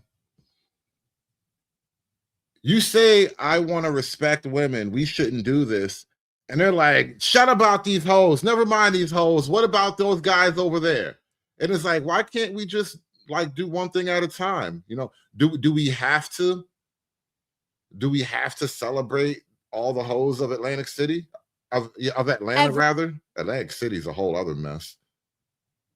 you say, I want to respect women, we shouldn't do this. And they're like, shut about these hoes. Never mind these hoes. What about those guys over there? And it's like, why can't we just like do one thing at a time? You know, do we have to? Do we have to celebrate all the hoes of Atlantic City? Of Atlanta, rather? Atlantic City is a whole other mess.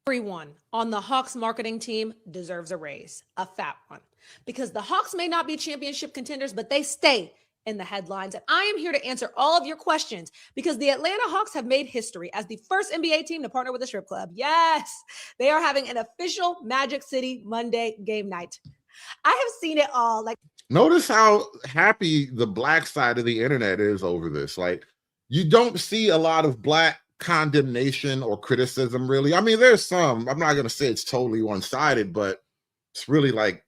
Everyone on the Hawks marketing team deserves a raise, a fat one, because the Hawks may not be championship contenders, but they stay in the headlines. And I am here to answer all of your questions because the Atlanta Hawks have made history as the first NBA team to partner with a strip club. Yes, they are having an official Magic City Monday game night. I have seen it all. Like, notice how happy the black side of the internet is over this. Like, you don't see a lot of black condemnation or criticism, really. I mean, there's some. I'm not going to say it's totally one-sided, but it's really like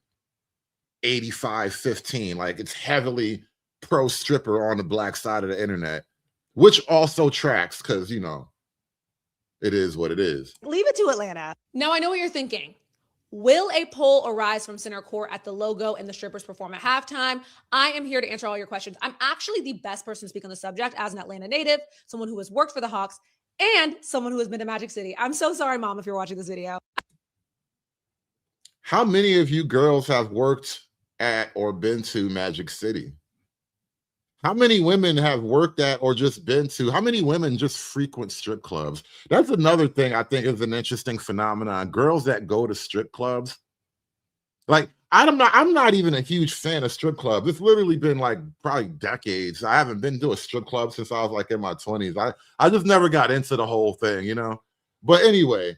85-15. Like, it's heavily pro-stripper on the black side of the internet, which also tracks because, you know, it is what it is. Leave it to Atlanta. Now, I know what you're thinking. Will a poll arise from center court at the logo and the strippers perform at halftime? I am here to answer all your questions. I'm actually the best person to speak on the subject as an Atlanta native, someone who has worked for the Hawks, and someone who has been to Magic City. I'm so sorry, Mom, if you're watching this video. How many of you girls have worked at or been to Magic City? How many women have worked at or just been to? How many women just frequent strip clubs? That's another thing I think is an interesting phenomenon. Girls that go to strip clubs. Like, I'm not even a huge fan of strip clubs. It's literally been like probably decades. I haven't been to a strip club since I was like in my 20s. I just never got into the whole thing, you know? But anyway,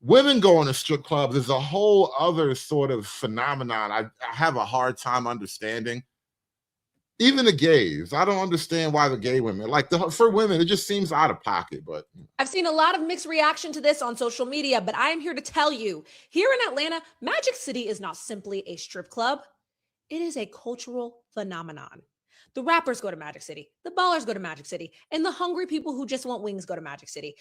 women going to strip clubs is a whole other sort of phenomenon. I have a hard time understanding. Even the gays, I don't understand why the gay women, like for women, it just seems out of pocket. But I've seen a lot of mixed reaction to this on social media, but I am here to tell you, here in Atlanta, Magic City is not simply a strip club. It is a cultural phenomenon. The rappers go to Magic City, the ballers go to Magic City, and the hungry people who just want wings go to Magic City.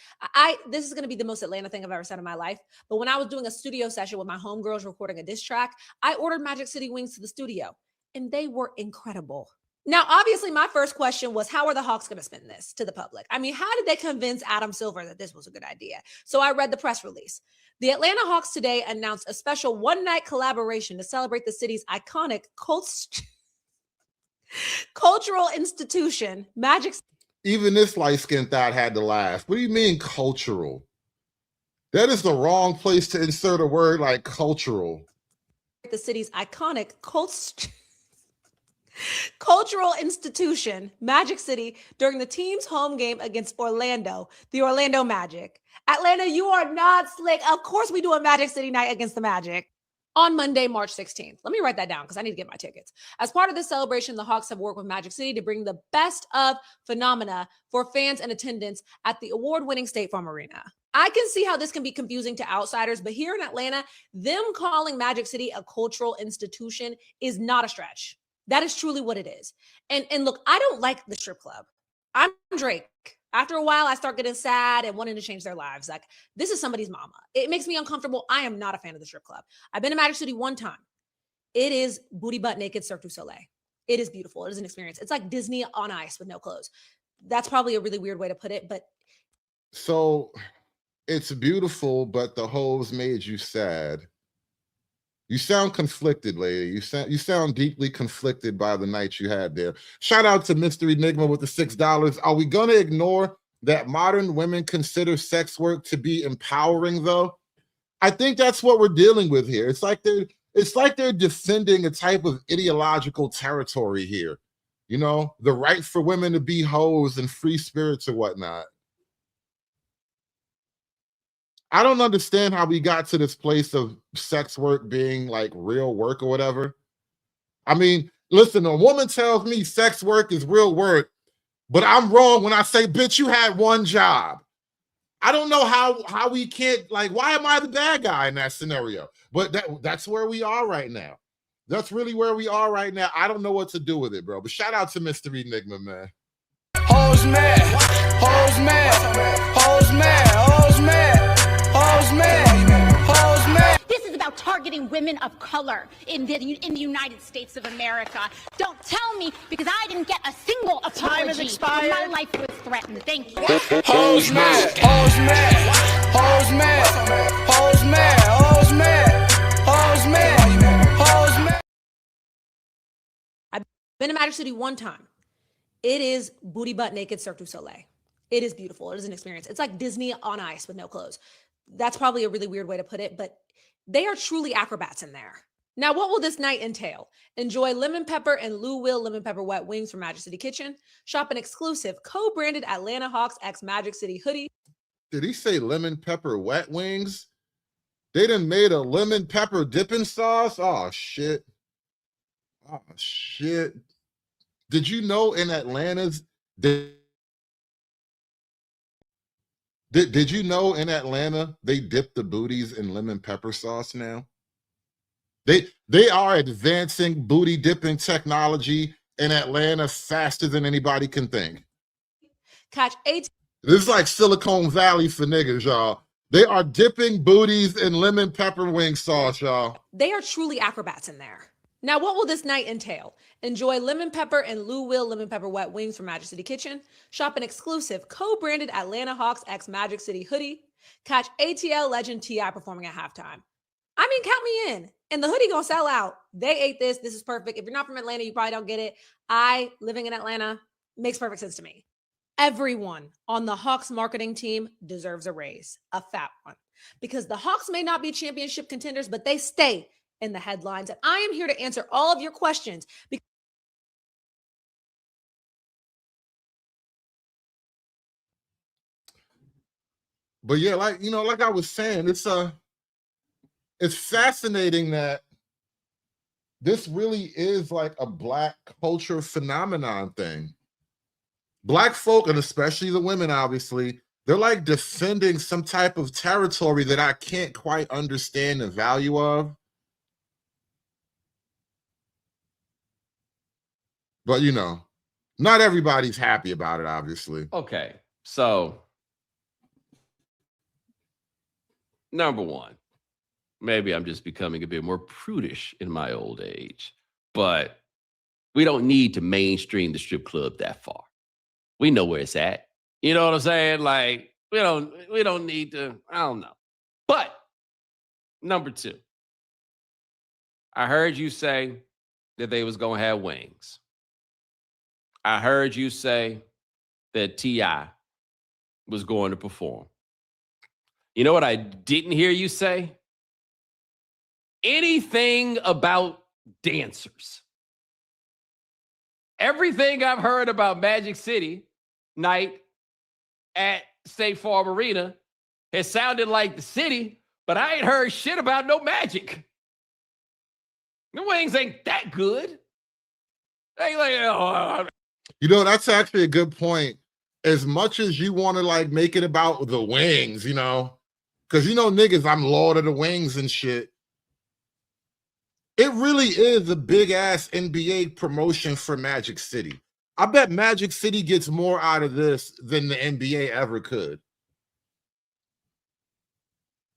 This is going to be the most Atlanta thing I've ever said in my life. But when I was doing a studio session with my homegirls recording a diss track, I ordered Magic City wings to the studio, and they were incredible. Now, obviously, my first question was, how are the Hawks going to spin this to the public? I mean, how did they convince Adam Silver that this was a good idea? So I read the press release. The Atlanta Hawks today announced a special one-night collaboration to celebrate the city's iconic cultural institution, Magic City. even this light-skinned thought had to laugh. What do you mean cultural? That is the wrong place to insert a word like cultural. The city's iconic cultural institution, Magic City, during the team's home game against Orlando, the Orlando Magic. Atlanta, you are not slick. Of course we do a Magic City night against the Magic on Monday, March 16th. Let me write that down because I need to get my tickets. As part of this celebration, the Hawks have worked with Magic City to bring the best of phenomena for fans and attendance at the award-winning State Farm Arena. I can see how this can be confusing to outsiders, but here in Atlanta, them calling Magic City a cultural institution is not a stretch. That is truly what it is. And look, I don't like the strip club. I'm Drake. After a while, I start getting sad and wanting to change their lives. Like, this is somebody's mama. It makes me uncomfortable. I am not a fan of the strip club. I've been to Magic City one time. It is booty butt naked Cirque du Soleil. It is beautiful. It is an experience. It's like Disney on ice with no clothes. That's probably a really weird way to put it, but So it's beautiful, but the hoes made you sad. You sound conflicted, lady. You sound deeply conflicted by the night you had there. Shout out to Mr. Enigma with the $6. Are we gonna ignore that modern women consider sex work to be empowering, though? I think that's what we're dealing with here. It's like they're defending a type of ideological territory here. You know, the right for women to be hoes and free spirits or whatnot. I don't understand how we got to this place of sex work being like real work or whatever. I mean, listen, a woman tells me sex work is real work, but I'm wrong when I say, bitch, you had one job. I don't know how we can't, like, why am I the bad guy in that scenario? But that's where we are right now. That's really where we are right now. I don't know what to do with it, bro. But shout out to Mr. Enigma, man. Hoes mad, hoes mad, hoes mad, hoes mad. This is about targeting women of color in the United States of America. Don't tell me, because I didn't get a single apology. Time has expired. My life was threatened. Thank you. Hoes mad, hoes mad, hoes mad, hoes mad, hoes mad, hoes mad, hoes mad. I've been to Magic City one time. It is booty butt naked Cirque du Soleil. It is beautiful. It is an experience. It's like Disney on ice with no clothes. That's probably a really weird way to put it, but they are truly acrobats in there. Now, what will this night entail? Enjoy lemon pepper and Lou Will lemon pepper wet wings from Magic City Kitchen. Shop an exclusive co-branded Atlanta Hawks x Magic City hoodie. Did he say lemon pepper wet wings? They done made a lemon pepper dipping sauce? Oh, shit. Oh, shit. Did you know in Atlanta's... Did you know in Atlanta they dip the booties in lemon pepper sauce now? They are advancing booty dipping technology in Atlanta faster than anybody can think. Catch 8. This is like Silicon Valley for niggas, y'all. They are dipping booties in lemon pepper wing sauce, y'all. They are truly acrobats in there. Now, what will this night entail? Enjoy lemon pepper and Lou Will lemon pepper wet wings from Magic City Kitchen. Shop an exclusive co-branded Atlanta Hawks x Magic City hoodie. Catch ATL legend T.I. performing at halftime. I mean, count me in. And the hoodie gonna sell out. They ate this. This is perfect. If you're not from Atlanta, you probably don't get it. Living in Atlanta, makes perfect sense to me. Everyone on the Hawks marketing team deserves a raise, a fat one. Because the Hawks may not be championship contenders, but they stay in the headlines. And I am here to answer all of your questions. But yeah, like like I was saying, it's fascinating that this really is like a Black culture phenomenon thing. Black folk, and especially the women, obviously, they're like defending some type of territory that I can't quite understand the value of. But not everybody's happy about it, obviously. Okay, so number one, maybe I'm just becoming a bit more prudish in my old age, but we don't need to mainstream the strip club that far. We know where it's at. You know what I'm saying? Like, we don't need to, I don't know. But number two, I heard you say that they was gonna have wings. I heard you say that T.I. was going to perform. You know what I didn't hear you say? Anything about dancers. Everything I've heard about Magic City night at State Farm Arena has sounded like the city, but I ain't heard shit about no magic. The wings ain't that good. They like, That's actually a good point. As much as you want to like make it about the wings, because niggas, I'm Lord of the Wings and shit. It really is a big ass NBA promotion for Magic City. I bet Magic City gets more out of this than the NBA ever could.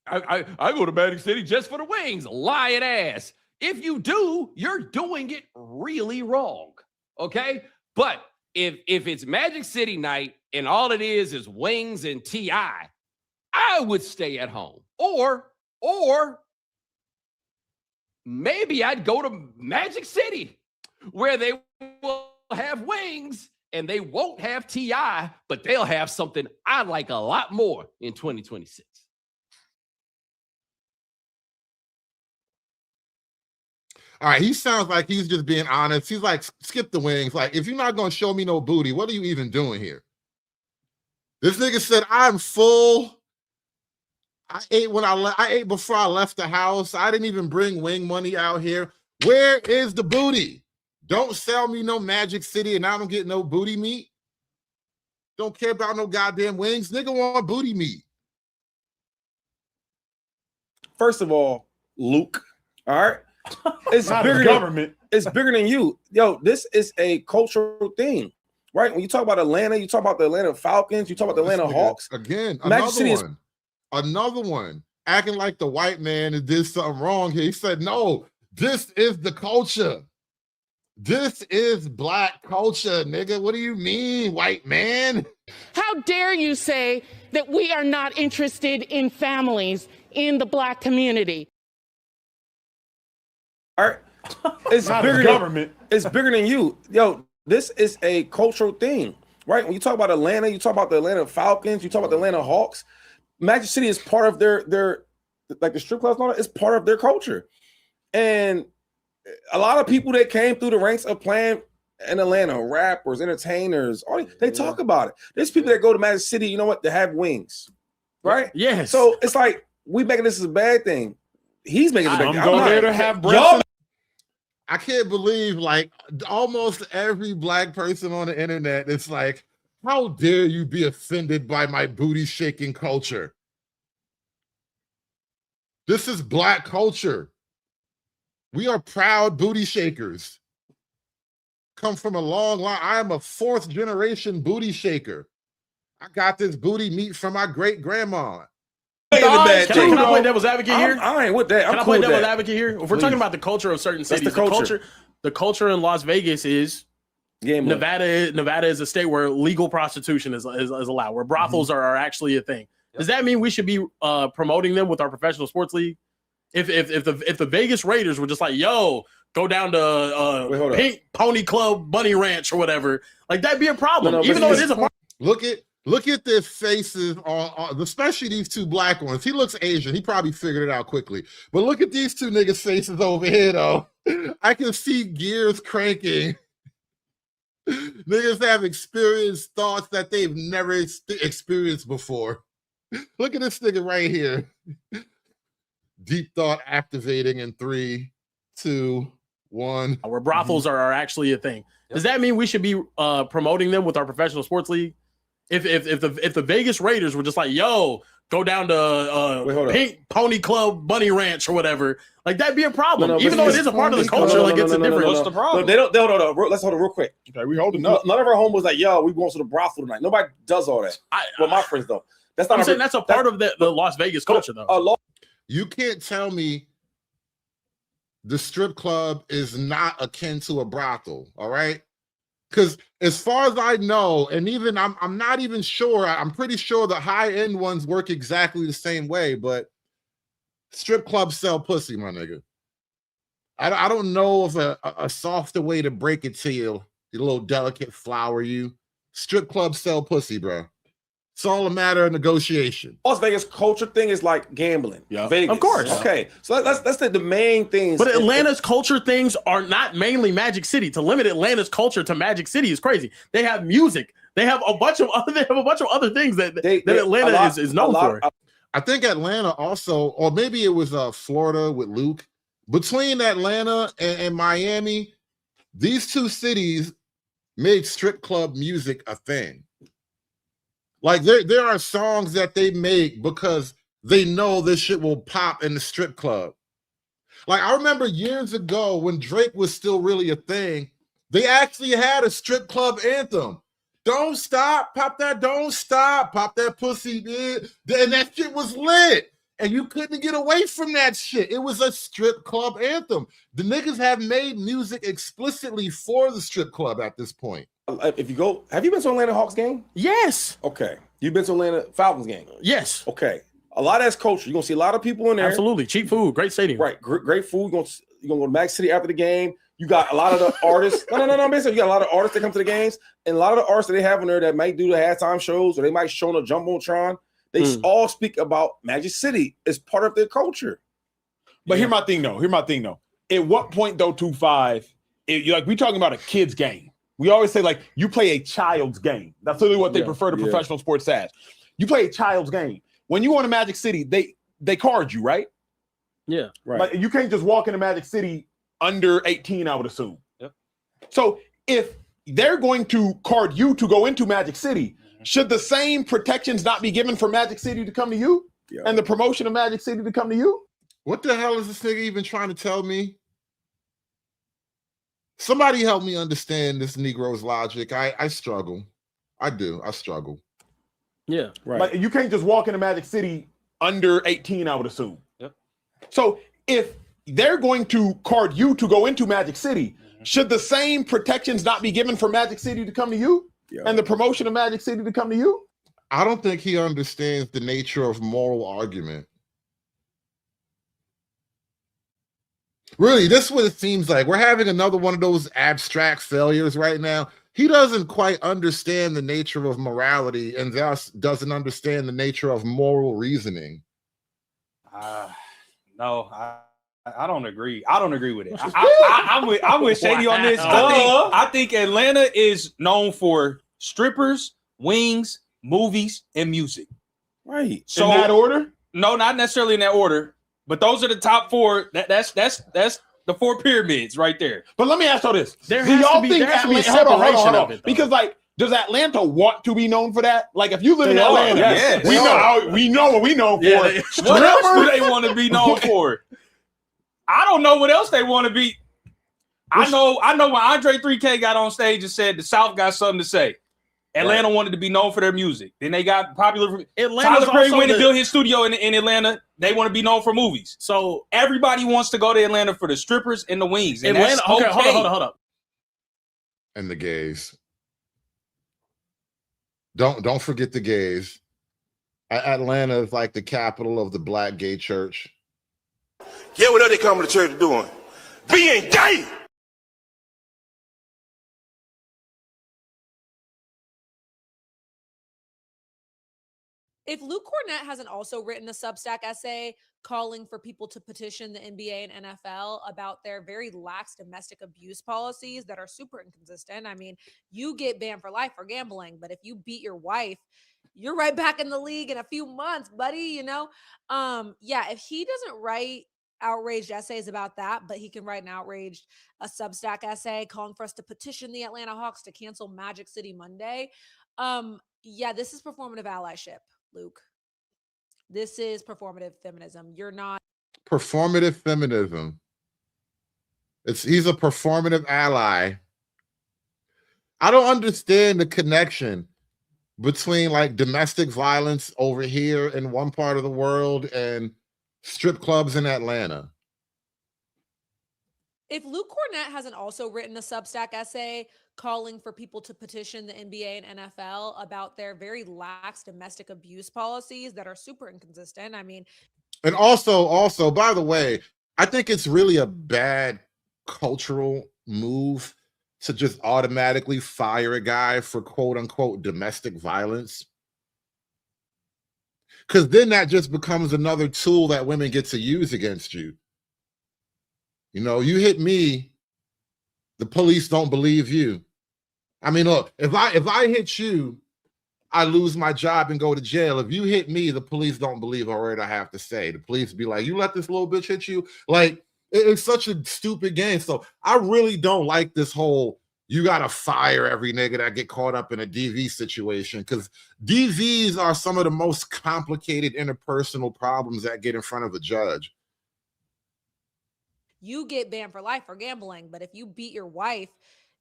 I go to Magic City just for the wings, lying ass. If you do, you're doing it really wrong. Okay? But if it's Magic City night and all it is wings and T.I., I would stay at home. Or maybe I'd go to Magic City where they will have wings and they won't have T.I., but they'll have something I like a lot more in 2026. All right, he sounds like he's just being honest. He's like, skip the wings. Like, if you're not going to show me no booty, what are you even doing here? This nigga said, I'm full. I ate before I left the house. I didn't even bring wing money out here. Where is the booty? Don't sell me no Magic City and I don't get no booty meat. Don't care about no goddamn wings. Nigga want booty meat. First of all, Luke, all right? It's Not bigger the than government. It's bigger than you. Yo, this is a cultural thing, right? When you talk about Atlanta, you talk about the Atlanta Falcons, you talk about the Atlanta Hawks. Again, Magic City is another one. Acting like the white man did something wrong here. He said, no, this is the culture. This is Black culture, nigga. What do you mean, white man? How dare you say that we are not interested in families in the Black community? All right. It's Not bigger the than government. It's bigger than you. Yo, this is a cultural thing, right? When you talk about Atlanta, you talk about the Atlanta Falcons, you talk about the Atlanta Hawks. Magic City is part of their like the strip clubs and all that, it's part of their culture. And a lot of people that came through the ranks of playing in Atlanta, rappers, entertainers, they talk about it. There's people that go to Magic City, you know what, they have wings, right? Yes. So it's like we making this as a bad thing. He's making it a bad thing. I'm going there to have breakfast. I can't believe like almost every Black person on the internet, it's like, how dare you be offended by my booty shaking culture? This is Black culture. We are proud booty shakers. Come from a long line. I am a 4th generation booty shaker. I got this booty meat from my great grandma. Can I play devil's advocate here? I ain't with that. Can I play devil's advocate here? If we're Please. talking about the culture of certain That's cities, the culture in Las Vegas is Nevada is a state where legal prostitution is allowed, where brothels are actually a thing. Does that mean we should be promoting them with our professional sports league? If the Vegas Raiders were just like, yo, go down to Pink Pony Club Bunny Ranch or whatever, like that'd be a problem. No, even though it is a part. Look at their faces on especially these two Black ones. He looks Asian. He probably figured it out quickly. But look at these two niggas' faces over here, though. I can see gears cranking. Niggas have experienced thoughts that they've never experienced before. Look at this nigga right here. Deep thought activating in 3, 2, 1. Where brothels are actually a thing. Does that mean we should be promoting them with our professional sports league? If the Vegas Raiders were just like, yo, go down to Pink Pony Club Bunny Ranch or whatever, like that'd be a problem. Even though it is a part of the culture, it's a different. What's the problem? They don't. Let's hold it real quick. Okay, we holding None up. of our homeboys like, yo, we going to the brothel tonight. Nobody does all that. Well, my friends don't. That's not. I'm saying that's a part of the Las Vegas culture, though. You can't tell me the strip club is not akin to a brothel, all right? Because as far as I know, and even I'm not even sure, I'm pretty sure the high-end ones work exactly the same way, but strip clubs sell pussy, my nigga. I don't know of a softer way to break it to you, you little delicate flower you. Strip clubs sell pussy, bro. It's all a matter of negotiation. Las Vegas culture thing is like gambling. Yeah, Vegas. of course. Okay, so that's the main things. But Atlanta's culture things are not mainly Magic City. To limit Atlanta's culture to Magic City is crazy. They have music. They have a bunch of other things that Atlanta is known for. I think Atlanta also, or maybe it was Florida with Luke. Between Atlanta and Miami, these two cities made strip club music a thing. Like there are songs that they make because they know this shit will pop in the strip club. Like I remember years ago when Drake was still really a thing, they actually had a strip club anthem. Don't stop, pop that, don't stop, pop that pussy, dude. And that shit was lit. And you couldn't get away from that shit. It was a strip club anthem. The niggas have made music explicitly for the strip club at this point. If you go, have you been to Atlanta Hawks game? Yes. Okay. You've been to Atlanta Falcons game? Yes. Okay. A lot of that's culture. You're gonna see a lot of people in there. Absolutely. Cheap food, great stadium. Right. Great food. You're gonna go to Magic City after the game. You got a lot of the artists. No. Basically, you got a lot of artists that come to the games, and a lot of the artists that they have in there that might do the halftime shows or they might show on a Jumbotron. They all speak about Magic City as part of their culture. But here's my thing though. At what point though, 2-5, like we talking about a kid's game. We always say like you play a child's game. That's literally what they prefer to professional sports as. You play a child's game. When you go to Magic City, they card you, right? Yeah. Right. Like you can't just walk into Magic City under 18, I would assume. Yep. So if they're going to card you to go into Magic City, should the same protections not be given for Magic City to come to you? Yeah. And the promotion of Magic City to come to you? What the hell is this nigga even trying to tell me? Somebody help me understand this Negro's logic. I struggle. I struggle. Yeah. Right. Like you can't just walk into Magic City under 18, I would assume. Yep. So if they're going to card you to go into Magic City, should the same protections not be given for Magic City to come to you? Yeah. And the promotion of Magic City to come to you? I don't think he understands the nature of moral argument. Really, this is what it seems like. We're having another one of those abstract failures right now. He doesn't quite understand the nature of morality and thus doesn't understand the nature of moral reasoning. No, I don't agree. I don't agree with it. I'm with Shady on this. I think Atlanta is known for strippers, wings, movies, and music. Right. So in that order? No, not necessarily in that order. But those are the top four. That's the four pyramids right there. But let me ask you this: There do has y'all to be, think there has to be a Atlanta? separation Hold on. of it, though. Because like, does Atlanta want to be known for that? Like, if you live in They are, Atlanta, yes. we know what we know for. Yeah, what else do they want to be known for? I don't know what else they want to be. I know when Andre 3K got on stage and said the South got something to say. Atlanta wanted to be known for their music. Then they got popular. Atlanta's Tyler Perry also went to the- build his studio in Atlanta. They want to be known for movies. So everybody wants to go to Atlanta for the strippers and the wings. And Atlanta. that's Okay, hold up. And the gays. Don't forget the gays. Atlanta is like the capital of the black gay church. Yeah, what are they coming to church doing? Being gay! If Luke Cornett hasn't also written a Substack essay calling for people to petition the NBA and NFL about their very lax domestic abuse policies that are super inconsistent. I mean, you get banned for life for gambling, but if you beat your wife, you're right back in the league in a few months, buddy. You know, yeah. If he doesn't write outraged essays about that, but he can write a Substack essay calling for us to petition the Atlanta Hawks to cancel Magic City Monday. Yeah, this is performative allyship, Luke. This is performative feminism. You're not Performative feminism. He's a performative ally. I don't understand the connection between like domestic violence over here in one part of the world and strip clubs in Atlanta. If Luke Cornett hasn't also written a Substack essay calling for people to petition the NBA and NFL about their very lax domestic abuse policies that are super inconsistent. I mean, and also, by the way, I think it's really a bad cultural move to just automatically fire a guy for quote unquote domestic violence. Because then that just becomes another tool that women get to use against you. You know, you hit me, the police don't believe you. I mean, look, if I hit you, I lose my job and go to jail. If you hit me, the police don't believe a word I have to say. The police be like, you let this little bitch hit you? Like, it's such a stupid game. So I really don't like this whole, you got to fire every nigga that get caught up in a DV situation, because DVs are some of the most complicated interpersonal problems that get in front of a judge. you get banned for life for gambling, but if you beat your wife,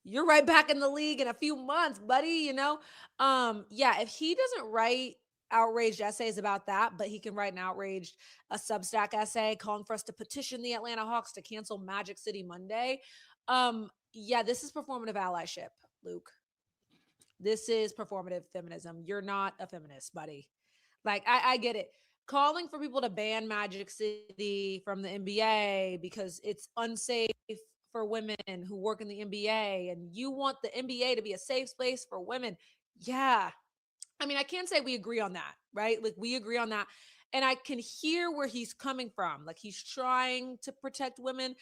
you're right back in the league in a few months, buddy, you know? Yeah, if he doesn't write outraged essays about that, but he can write a Substack essay calling for us to petition the Atlanta Hawks to cancel Magic City Monday. Yeah, this is performative allyship, Luke. This is performative feminism. You're not a feminist, buddy. Like, I get it. Calling for people to ban Magic City from the NBA because it's unsafe for women who work in the NBA, and you want the NBA to be a safe space for women. Yeah. I mean, I can't say we agree on that, right? Like, we agree on that. And I can hear where he's coming from. Like, he's trying to protect women,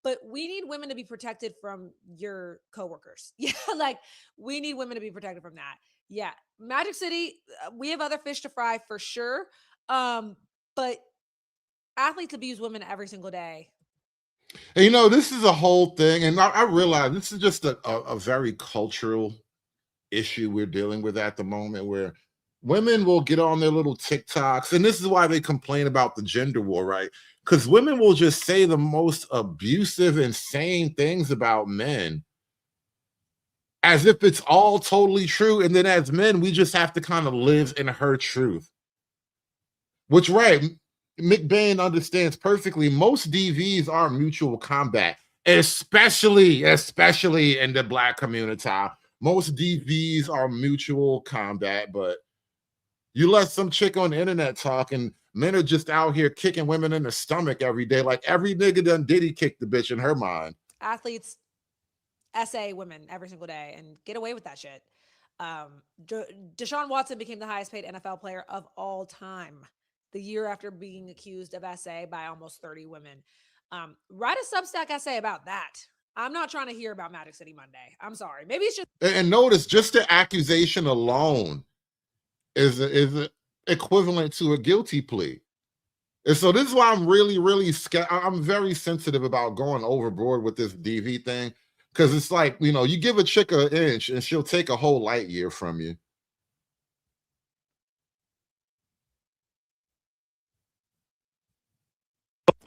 but we need women to be protected from your coworkers. Yeah. Like, we need women to be protected from that. Yeah. Magic City, we have other fish to fry for sure. But athletes abuse women every single day. And, you know, this is a whole thing. And I realize this is just a very cultural issue we're dealing with at the moment, where women will get on their little TikToks. And this is why they complain about the gender war, right? Because women will just say the most abusive, insane things about men as if it's all totally true. And then as men, we just have to kind of live in her truth. Which, right, McBain understands perfectly. Most DVs are mutual combat, especially in the Black community. Most DVs are mutual combat, but you let some chick on the internet talk, and men are just out here kicking women in the stomach every day. Like, every nigga done Diddy kick the bitch in her mind. Athletes essay women every single day and get away with that shit. Deshaun Watson became the highest paid NFL player of all time the year after being accused of essay by almost 30 women. Write a Substack essay about that. I'm not trying to hear about Magic City Monday. I'm sorry. Maybe it's just. And notice, just the accusation alone is equivalent to a guilty plea. And so this is why I'm really scared. I'm very sensitive about going overboard with this DV thing, because it's like, you know, you give a chick an inch and she'll take a whole light year from you.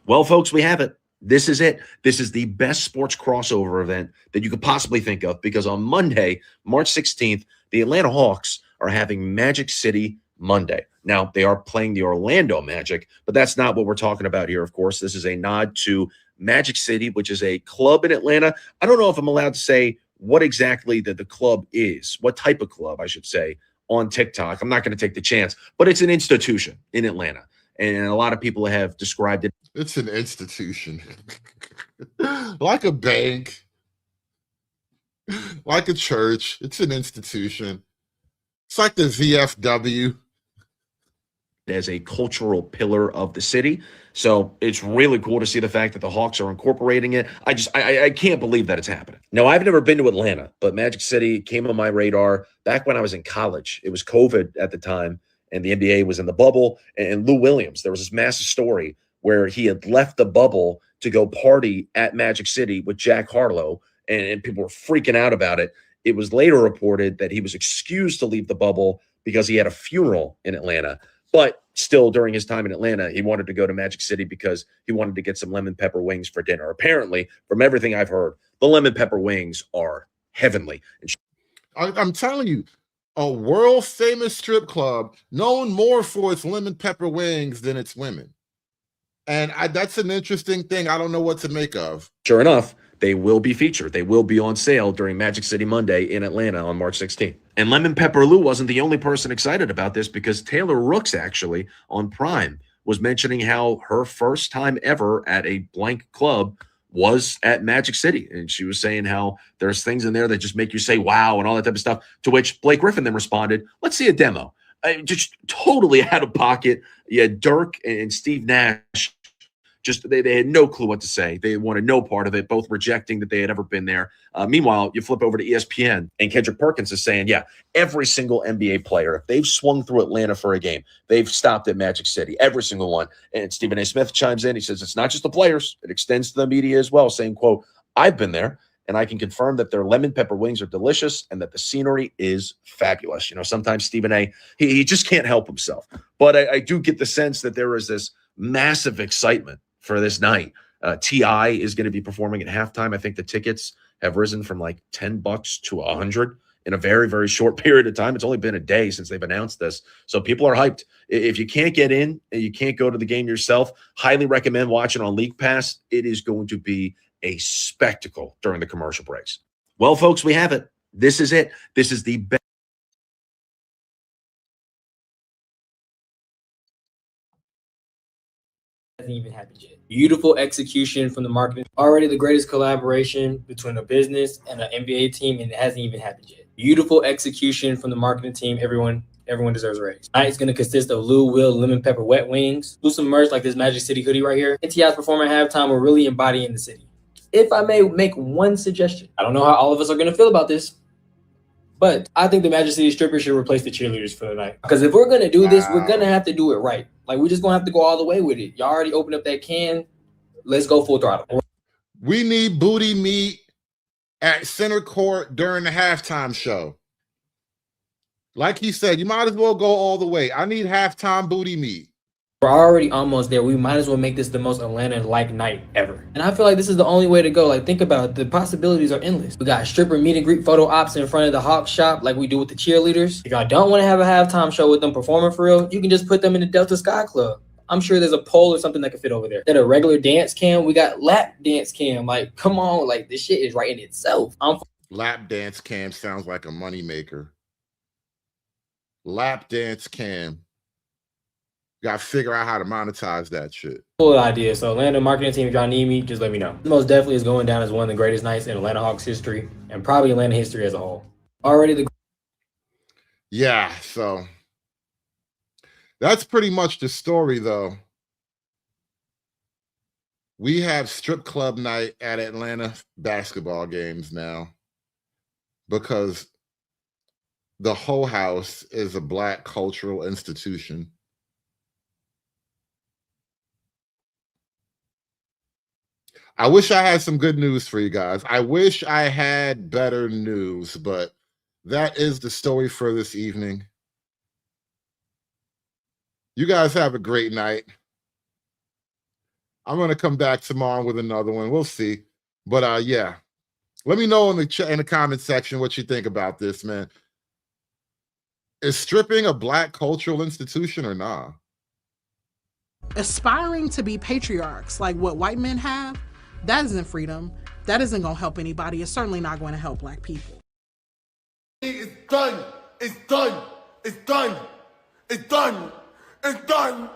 Well, folks, we have it. This is it. This is the best sports crossover event that you could possibly think of, because on Monday, March 16th, the Atlanta Hawks are having Magic City Monday. Now, they are playing the Orlando Magic, but that's not what we're talking about here, of course. This is a nod to Magic City, which is a club in Atlanta. I don't know if I'm allowed to say what exactly the club is, what type of club, I should say, on TikTok. I'm not going to take the chance, but it's an institution in Atlanta. And a lot of people have described it. It's an institution. Like a bank, like a church. It's an institution. It's like the VFW. as a cultural pillar of the city. So it's really cool to see the fact that the Hawks are incorporating it. I can't believe that it's happening. Now, I've never been to Atlanta, but Magic City came on my radar back when I was in college. It was COVID at the time, and the NBA was in the bubble. And Lou Williams, there was this massive story where he had left the bubble to go party at Magic City with Jack Harlow, and people were freaking out about it. It was later reported that he was excused to leave the bubble because he had a funeral in Atlanta. But still, during his time in Atlanta, he wanted to go to Magic City because he wanted to get some lemon pepper wings for dinner. Apparently, from everything I've heard, the lemon pepper wings are heavenly. I'm telling you, a world famous strip club known more for its lemon pepper wings than its women. And that's an interesting thing. I don't know what to make of. Sure enough, they will be featured. They will be on sale during Magic City Monday in Atlanta on March 16th. And Lemon Pepper Lou wasn't the only person excited about this, because Taylor Rooks actually on Prime was mentioning how her first time ever at a blank club was at Magic City. And she was saying how there's things in there that just make you say, wow, and all that type of stuff, to which Blake Griffin then responded, let's see a demo. Just totally out of pocket. Yeah, Dirk and Steve Nash, just they had no clue what to say. They wanted no part of it, both rejecting that they had ever been there. Meanwhile, you flip over to ESPN, and Kendrick Perkins is saying, yeah, every single NBA player, if they've swung through Atlanta for a game, they've stopped at Magic City, every single one. And Stephen A. Smith chimes in. He says, it's not just the players. It extends to the media as well, saying, quote, I've been there, and I can confirm that their lemon pepper wings are delicious and that the scenery is fabulous. You know, sometimes Stephen A., he just can't help himself. But I do get the sense that there is this massive excitement for this night. T.I. is going to be performing at halftime. I think the tickets have risen from like $10 to $100 in a very, very short period of time. It's only been a day since they've announced this. So people are hyped. If you can't get in and you can't go to the game yourself, highly recommend watching on League Pass. It is going to be a spectacle during the commercial breaks. Well, folks, we have it. This is it. This is the best. Hasn't even happened yet. Beautiful execution from the marketing. Already the greatest collaboration between a business and an NBA team, and it hasn't even happened yet. Beautiful execution from the marketing team. Everyone deserves a raise. Tonight is going to consist of Lou Will lemon pepper wet wings, do some merch like this Magic City hoodie right here. And T.I.'s performing at halftime will really embodying the city. If I may make one suggestion, I don't know how all of us are going to feel about this, but I think the Magic City strippers should replace the cheerleaders for the night. Because if we're going to do this, we're going to have to do it right. Like, we're just going to have to go all the way with it. Y'all already opened up that can. Let's go full throttle. We need booty meat at center court during the halftime show. Like he said, you might as well go all the way. I need halftime booty meat. We're already almost there. We might as well make this the most Atlanta-like night ever. And I feel like this is the only way to go. Like, think about it. The possibilities are endless. We got stripper meet and greet photo ops in front of the Hawks shop like we do with the cheerleaders. If y'all don't want to have a halftime show with them performing for real, you can just put them in the Delta Sky Club. I'm sure there's a pole or something that could fit over there. Then a regular dance cam, we got lap dance cam. Like, come on, like, this shit is right in itself. Lap dance cam sounds like a moneymaker. Lap dance cam. Got to figure out how to monetize that shit. Full idea. So Atlanta marketing team, if y'all need me, just let me know. Most definitely is going down as one of the greatest nights in Atlanta Hawks history and probably Atlanta history as a whole. Yeah, so that's pretty much the story, though. We have strip club night at Atlanta basketball games now because the whole house is a Black cultural institution. I wish I had some good news for you guys. I wish I had better news, but that is the story for this evening. You guys have a great night. I'm going to come back tomorrow with another one. We'll see. But yeah, let me know in the comment section what you think about this, man. Is stripping a Black cultural institution or not? Aspiring to be patriarchs like what white men have, that isn't freedom. That isn't going to help anybody. It's certainly not going to help Black people. It's done. It's done. It's done. It's done. It's done.